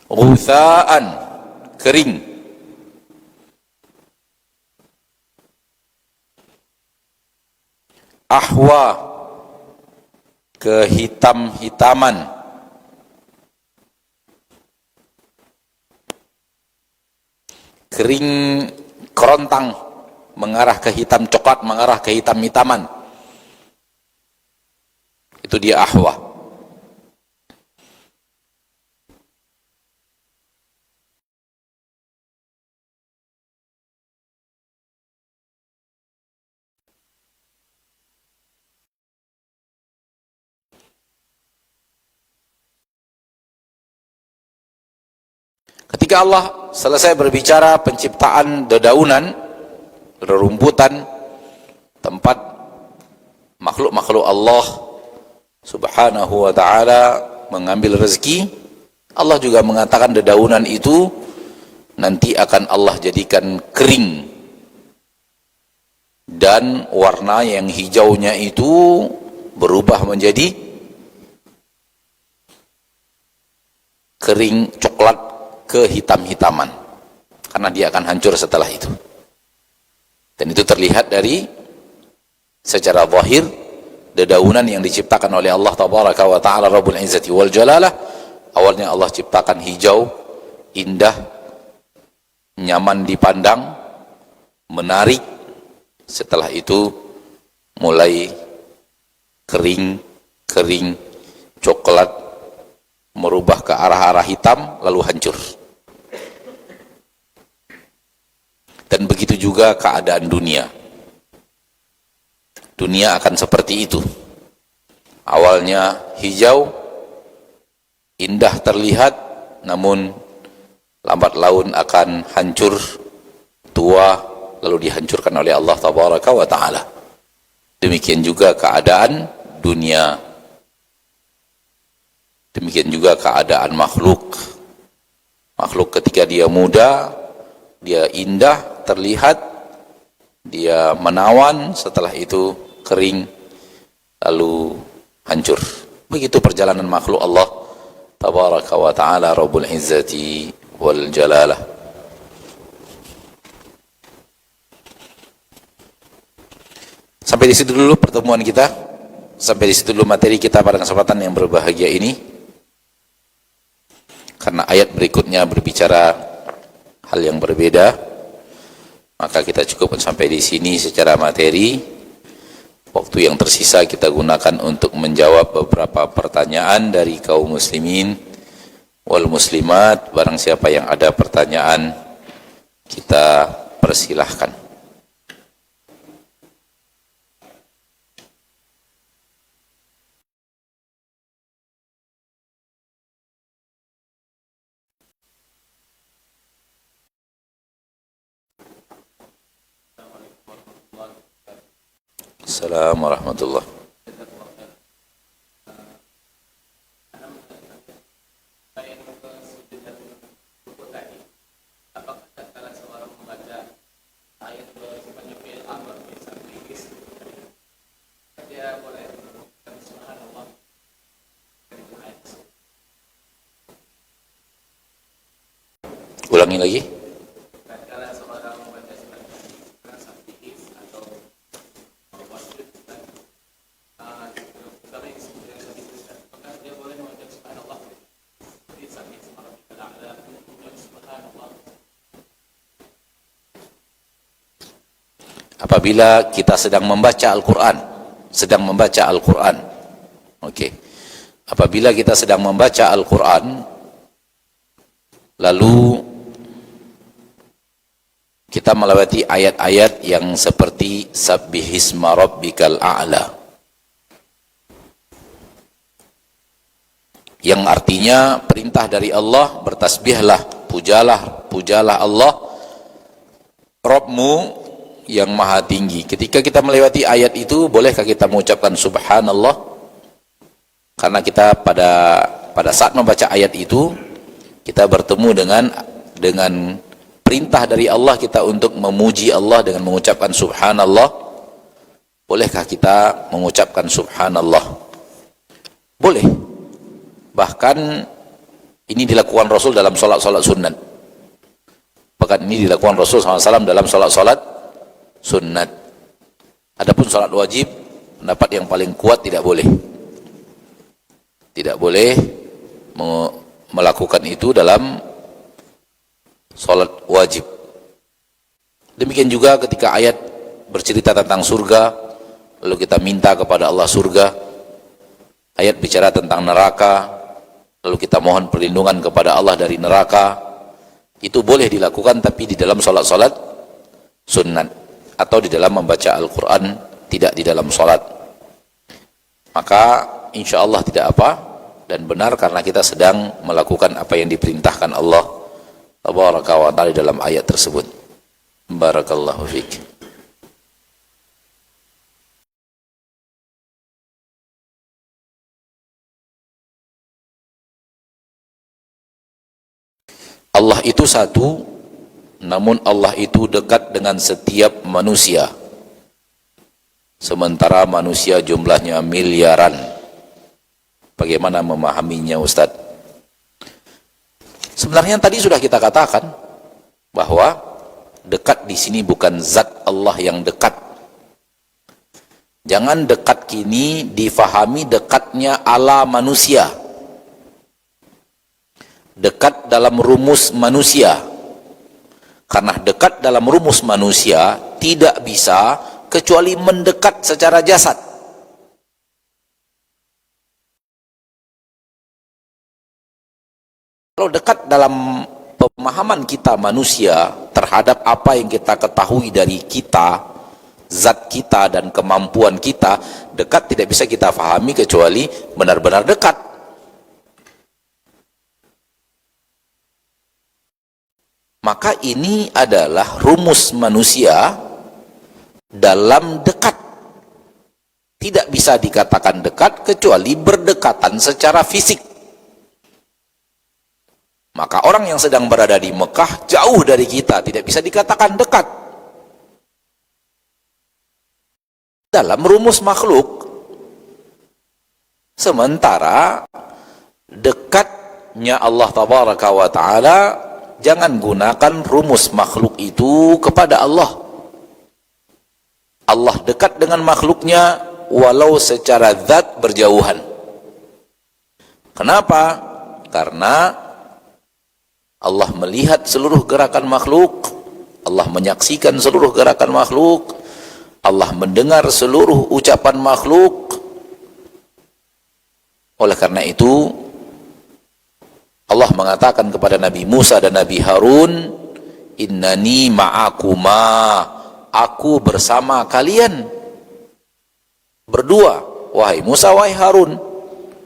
Ghutha'an, kering. Ahwa, kehitam-hitaman. Kering, kerontang, mengarah ke hitam coklat, mengarah ke hitam-hitaman. Itu dia ahwa. Ketika Allah selesai berbicara penciptaan dedaunan, rerumputan, tempat makhluk-makhluk Allah subhanahu wa ta'ala mengambil rezeki, Allah juga mengatakan dedaunan itu nanti akan Allah jadikan kering, dan warna yang hijaunya itu berubah menjadi kering coklat kehitam-hitaman, karena dia akan hancur setelah itu. Dan itu terlihat dari secara zahir dedaunan yang diciptakan oleh Allah tabaraka wa ta'ala Rabbul Izzati wal Jalalah. Awalnya Allah ciptakan hijau, indah, nyaman dipandang, menarik. Setelah itu mulai kering, coklat, merubah ke arah-arah hitam, lalu hancur. Dan begitu juga keadaan dunia. Dunia akan seperti itu. Awalnya hijau, indah terlihat, namun lambat laun akan hancur, tua, lalu dihancurkan oleh Allah tabaraka wa ta'ala. Demikian juga keadaan dunia. Demikian juga keadaan makhluk. Makhluk ketika dia muda, dia indah, terlihat, dia menawan, setelah itu kering, lalu hancur. Begitu perjalanan makhluk Allah tabaraka wa ta'ala Rabbul Izzati wal Jalalah. Sampai di situ dulu pertemuan kita. Sampai di situ dulu materi kita pada kesempatan yang berbahagia ini. Karena ayat berikutnya berbicara hal yang berbeda, maka kita cukupkan sampai di sini secara materi. Waktu yang tersisa kita gunakan untuk menjawab beberapa pertanyaan dari kaum muslimin wal muslimat. Barang siapa yang ada pertanyaan, kita persilahkan. Assalamualaikum warahmatullahi wabarakatuh. Ulangi lagi. Apabila kita sedang membaca Al-Quran, Oke. Apabila kita sedang membaca Al-Quran, lalu kita melewati ayat-ayat yang seperti Sabbihisma Rabbikal A'la, yang artinya perintah dari Allah, bertasbihlah, pujalah Allah, Rabbmu yang maha tinggi. Ketika kita melewati ayat itu, bolehkah kita mengucapkan subhanallah? Karena kita pada saat membaca ayat itu, kita bertemu dengan perintah dari Allah kita untuk memuji Allah dengan mengucapkan subhanallah. Bolehkah kita mengucapkan subhanallah? Boleh. Bahkan ini dilakukan Rasul dalam sholat-sholat sunat. Bahkan ini dilakukan Rasul SAW dalam sholat-sholat sunat. Adapun sholat wajib, pendapat yang paling kuat tidak boleh. Tidak boleh melakukan itu dalam sholat wajib. Demikian juga ketika ayat bercerita tentang surga, lalu kita minta kepada Allah surga. Ayat bicara tentang neraka, lalu kita mohon perlindungan kepada Allah dari neraka. Itu boleh dilakukan, tapi di dalam sholat-sholat sunat, atau di dalam membaca Al-Quran, tidak di dalam sholat. Maka insya Allah tidak apa, dan benar karena kita sedang melakukan apa yang diperintahkan Allah tabaraka wa ta'ala dalam ayat tersebut. Barakallahu fiik. Allah itu satu, namun Allah itu dekat dengan setiap manusia. Sementara manusia jumlahnya miliaran. Bagaimana memahaminya, Ustaz? Sebenarnya tadi sudah kita katakan bahwa dekat di sini bukan zat Allah yang dekat. Jangan dekat kini difahami dekatnya ala manusia. Dekat dalam rumus manusia. Karena dekat dalam rumus manusia tidak bisa kecuali mendekat secara jasad. Kalau dekat dalam pemahaman kita manusia terhadap apa yang kita ketahui dari kita, zat kita dan kemampuan kita, dekat tidak bisa kita fahami kecuali benar-benar dekat. Maka ini adalah rumus manusia dalam dekat. Tidak bisa dikatakan dekat kecuali berdekatan secara fisik. Maka orang yang sedang berada di Mekah jauh dari kita, tidak bisa dikatakan dekat. Dalam rumus makhluk. Sementara dekatnya Allah tabaraka wa ta'ala, jangan gunakan rumus makhluk itu kepada Allah. Allah dekat dengan makhluknya walau secara zat berjauhan. Kenapa? Karena Allah melihat seluruh gerakan makhluk, Allah menyaksikan seluruh gerakan makhluk, Allah mendengar seluruh ucapan makhluk. Oleh karena itu Allah mengatakan kepada Nabi Musa dan Nabi Harun, innani ma'akuma, aku bersama kalian berdua, wahai Musa, wahai Harun.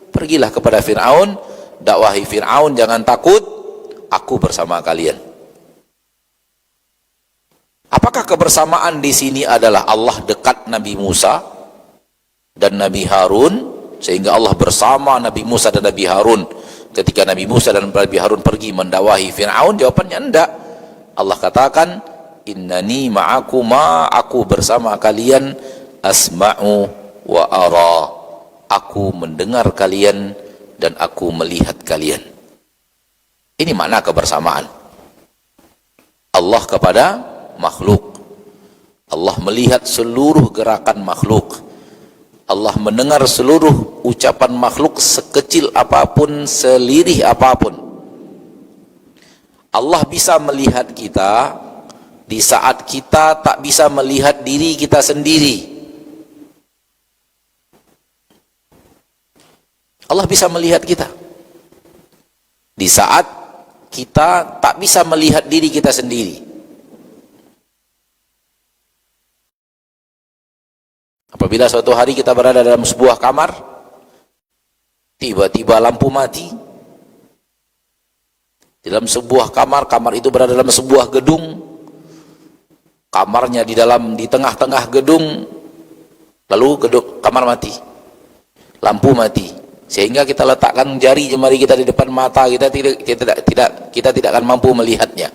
Pergilah kepada Fir'aun, dakwahi Fir'aun, jangan takut, aku bersama kalian. Apakah kebersamaan di sini adalah Allah dekat Nabi Musa dan Nabi Harun, sehingga Allah bersama Nabi Musa dan Nabi Harun ketika Nabi Musa dan Nabi Harun pergi mendakwahi Fir'aun? Jawabannya enggak. Allah katakan, innani ma'akuma, aku bersama kalian, asma'u wa ara, aku mendengar kalian dan aku melihat kalian. Ini makna kebersamaan Allah kepada makhluk. Allah melihat seluruh gerakan makhluk. Allah mendengar seluruh ucapan makhluk, sekecil apapun, selirih apapun. Allah bisa melihat kita di saat kita tak bisa melihat diri kita sendiri. Allah bisa melihat kita di saat kita tak bisa melihat diri kita sendiri. Apabila suatu hari kita berada dalam sebuah kamar, tiba-tiba lampu mati. Dalam sebuah kamar, kamar itu berada dalam sebuah gedung, kamarnya di tengah-tengah gedung, lalu kamar mati, lampu mati. Sehingga kita letakkan jari jemari kita di depan mata kita, kita tidak akan mampu melihatnya.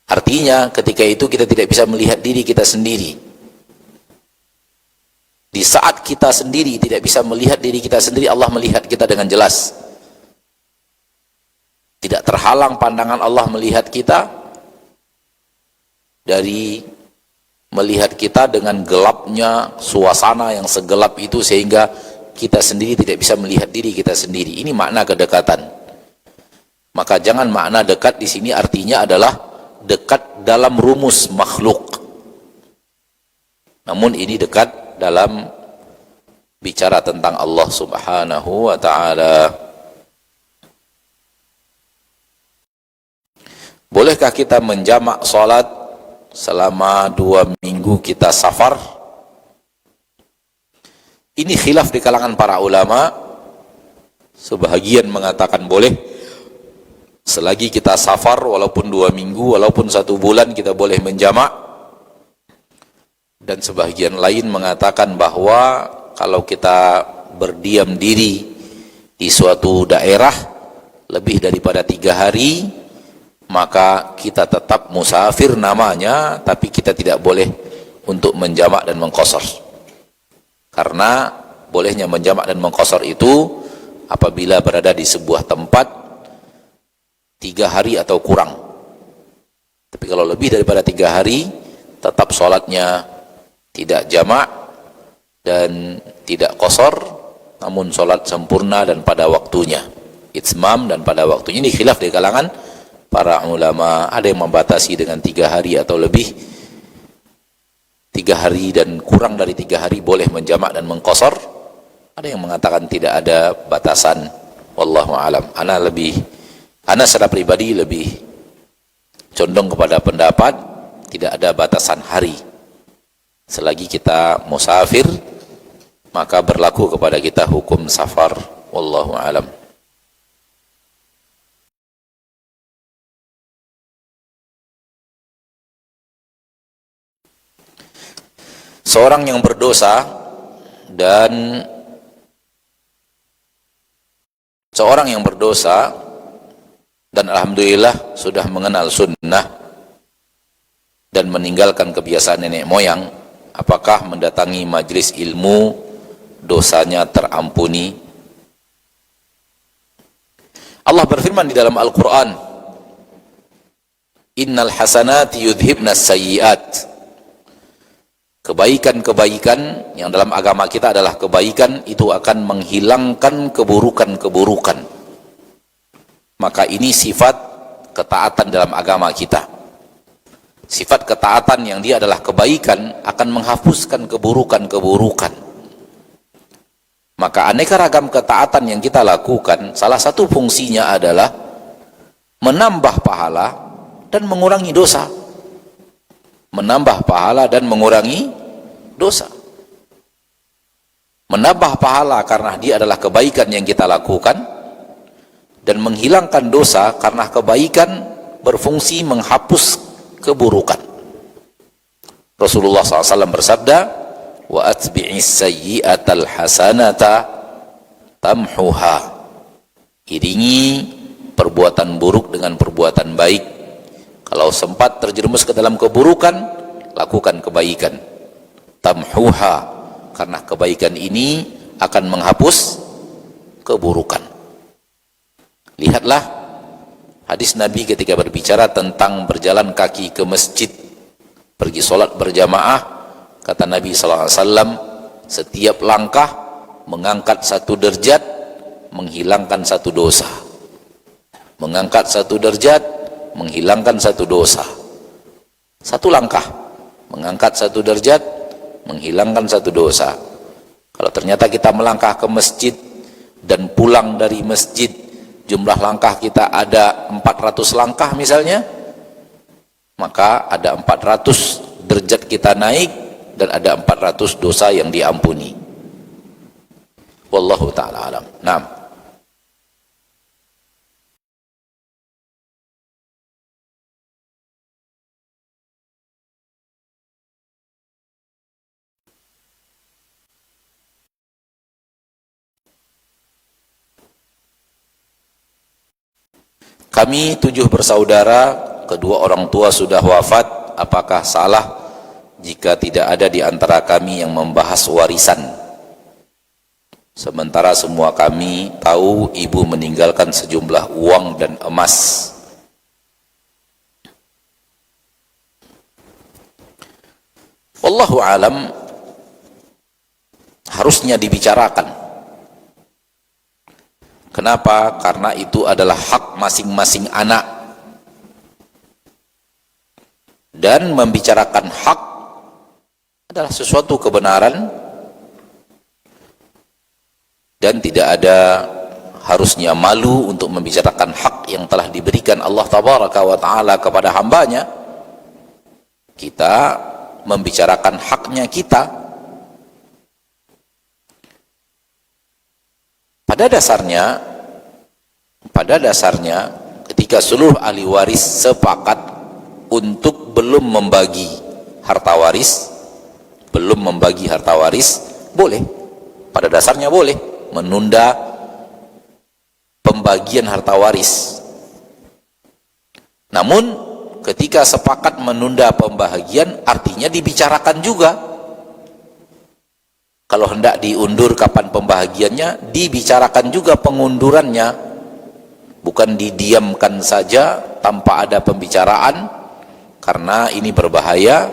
Artinya ketika itu kita tidak bisa melihat diri kita sendiri. Di saat kita sendiri tidak bisa melihat diri kita sendiri, Allah melihat kita dengan jelas. Tidak terhalang pandangan Allah melihat kita dari melihat kita dengan gelapnya suasana yang segelap itu, sehingga kita sendiri tidak bisa melihat diri kita sendiri. Ini makna kedekatan. Maka jangan makna dekat di sini artinya adalah dekat dalam rumus makhluk. Namun ini dekat dalam bicara tentang Allah Subhanahu wa ta'ala. Bolehkah kita menjamak salat selama 2 minggu kita safar? Ini khilaf di kalangan para ulama. Sebahagian mengatakan boleh, selagi kita safar walaupun 2 minggu, walaupun 1 bulan kita boleh menjamak. Dan sebahagian lain mengatakan bahwa kalau kita berdiam diri di suatu daerah lebih daripada 3 hari, maka kita tetap musafir namanya, tapi kita tidak boleh untuk menjamak dan mengqasar. Karena bolehnya menjamak dan mengqasar itu apabila berada di sebuah tempat 3 hari atau kurang. Tapi kalau lebih daripada 3 hari, tetap sholatnya tidak jamak dan tidak qasar, namun sholat sempurna dan pada waktunya, itmam dan pada waktunya. Ini khilaf di kalangan para ulama. Ada yang membatasi dengan 3 hari atau lebih. 3 hari dan kurang dari 3 hari boleh menjamak dan mengqasar. Ada yang mengatakan tidak ada batasan. Wallahu alam. Ana secara pribadi lebih condong kepada pendapat tidak ada batasan hari. Selagi kita musafir, maka berlaku kepada kita hukum safar. Wallahu alam. Seorang yang berdosa dan alhamdulillah sudah mengenal sunnah dan meninggalkan kebiasaan nenek moyang, apakah mendatangi majelis ilmu dosanya terampuni? Allah berfirman di dalam Al-Quran, innal hasanati yudhibnas sayyiat. Kebaikan-kebaikan yang dalam agama kita adalah kebaikan, itu akan menghilangkan keburukan-keburukan. Maka ini sifat ketaatan dalam agama kita. Sifat ketaatan yang dia adalah kebaikan akan menghapuskan keburukan-keburukan. Maka aneka ragam ketaatan yang kita lakukan, salah satu fungsinya adalah menambah pahala dan mengurangi dosa. Menambah pahala dan mengurangi dosa. Menambah pahala karena dia adalah kebaikan yang kita lakukan, dan menghilangkan dosa karena kebaikan berfungsi menghapus keburukan. Rasulullah SAW bersabda, wa atbi'is sayyi'atal hasanata tamhuha. Iringi perbuatan buruk dengan perbuatan baik. Kalau sempat terjerumus ke dalam keburukan, lakukan kebaikan. Tamhuha, karena kebaikan ini akan menghapus keburukan. Lihatlah hadis Nabi ketika berbicara tentang berjalan kaki ke masjid, pergi sholat berjamaah. Kata Nabi SAW, setiap langkah mengangkat 1 derajat, menghilangkan 1 dosa. Mengangkat 1 derajat, menghilangkan 1 dosa. 1 langkah mengangkat 1 derajat, menghilangkan 1 dosa. Kalau ternyata kita melangkah ke masjid dan pulang dari masjid, jumlah langkah kita ada 400 langkah misalnya, maka ada 400 derajat kita naik dan ada 400 dosa yang diampuni. Wallahu ta'ala alam. Naam. Kami 7 bersaudara, kedua orang tua sudah wafat. Apakah salah jika tidak ada di antara kami yang membahas warisan, sementara semua kami tahu ibu meninggalkan sejumlah uang dan emas. Wallahu alam, harusnya dibicarakan. Kenapa? Karena itu adalah hak masing-masing anak. Dan membicarakan hak adalah sesuatu kebenaran, dan tidak ada harusnya malu untuk membicarakan hak yang telah diberikan Allah Tabaraka wa Ta'ala kepada hambanya. Kita membicarakan haknya kita. Pada dasarnya ketika seluruh ahli waris sepakat untuk belum membagi harta waris, boleh. Pada dasarnya boleh menunda pembagian harta waris. Namun ketika sepakat menunda pembagian, artinya dibicarakan juga. Kalau hendak diundur kapan pembahagiannya, dibicarakan juga pengundurannya. Bukan didiamkan saja tanpa ada pembicaraan, karena ini berbahaya.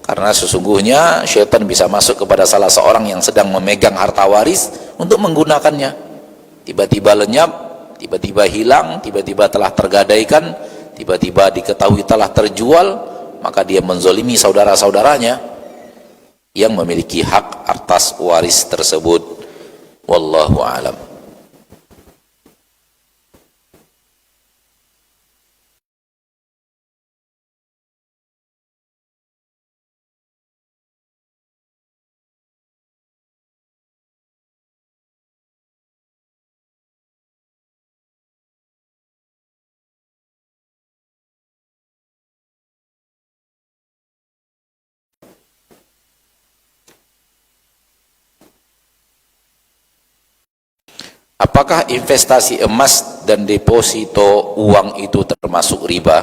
Karena sesungguhnya syaitan bisa masuk kepada salah seorang yang sedang memegang harta waris untuk menggunakannya. Tiba-tiba lenyap, tiba-tiba hilang, tiba-tiba telah tergadaikan, tiba-tiba diketahui telah terjual, maka dia menzolimi saudara-saudaranya yang memiliki hak atas waris tersebut. Wallahu a'lam. Apakah investasi emas dan deposito uang itu termasuk riba?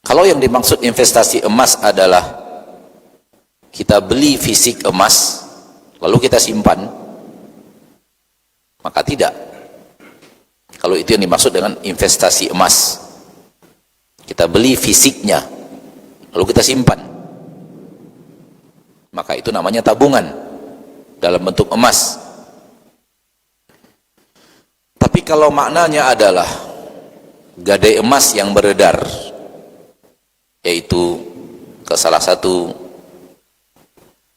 Kalau yang dimaksud investasi emas adalah kita beli fisik emas lalu kita simpan, maka tidak. Kalau itu yang dimaksud dengan investasi emas, kita beli fisiknya lalu kita simpan, maka itu namanya tabungan dalam bentuk emas. Tapi kalau maknanya adalah gadai emas yang beredar, yaitu ke salah satu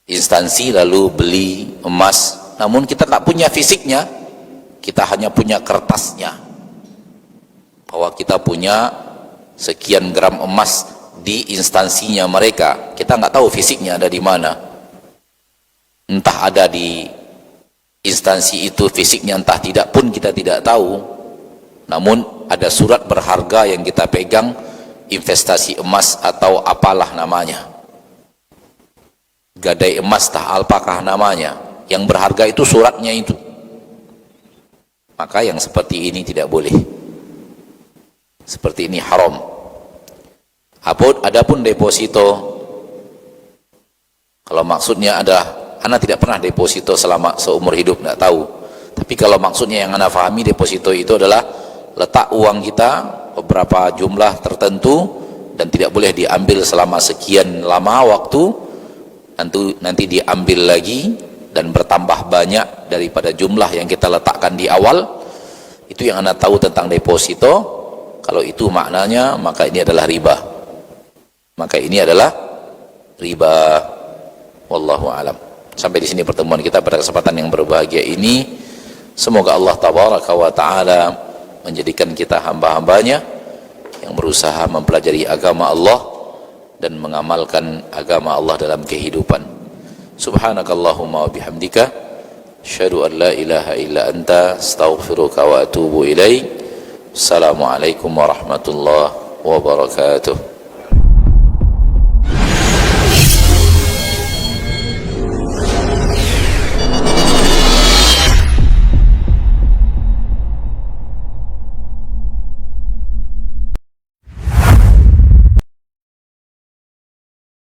instansi lalu beli emas, namun kita tak punya fisiknya, kita hanya punya kertasnya, bahwa kita punya sekian gram emas di instansinya mereka, kita nggak tahu fisiknya ada di mana. Entah ada di instansi itu fisiknya, entah tidak pun kita tidak tahu. Namun ada surat berharga yang kita pegang, investasi emas atau apalah namanya, gadai emas tah apakah namanya, yang berharga itu suratnya itu. Maka yang seperti ini tidak boleh, seperti ini haram. Adapun deposito, kalau maksudnya ada, Ana tidak pernah deposito selama seumur hidup, tidak tahu. Tapi kalau maksudnya yang Ana pahami, deposito itu adalah letak uang kita beberapa jumlah tertentu dan tidak boleh diambil selama sekian lama waktu, nanti diambil lagi dan bertambah banyak daripada jumlah yang kita letakkan di awal. Itu yang Ana tahu tentang deposito. Kalau itu maknanya, maka ini adalah riba. Wallahu alam. Sampai di sini pertemuan kita pada kesempatan yang berbahagia ini. Semoga Allah Tabaraka wa Ta'ala menjadikan kita hamba-hambanya yang berusaha mempelajari agama Allah dan mengamalkan agama Allah dalam kehidupan. Subhanakallahumma wa bihamdika, asyhadu an la ilaha illa anta, astaghfiruka wa atubu ilaik. Assalamualaikum warahmatullahi wabarakatuh.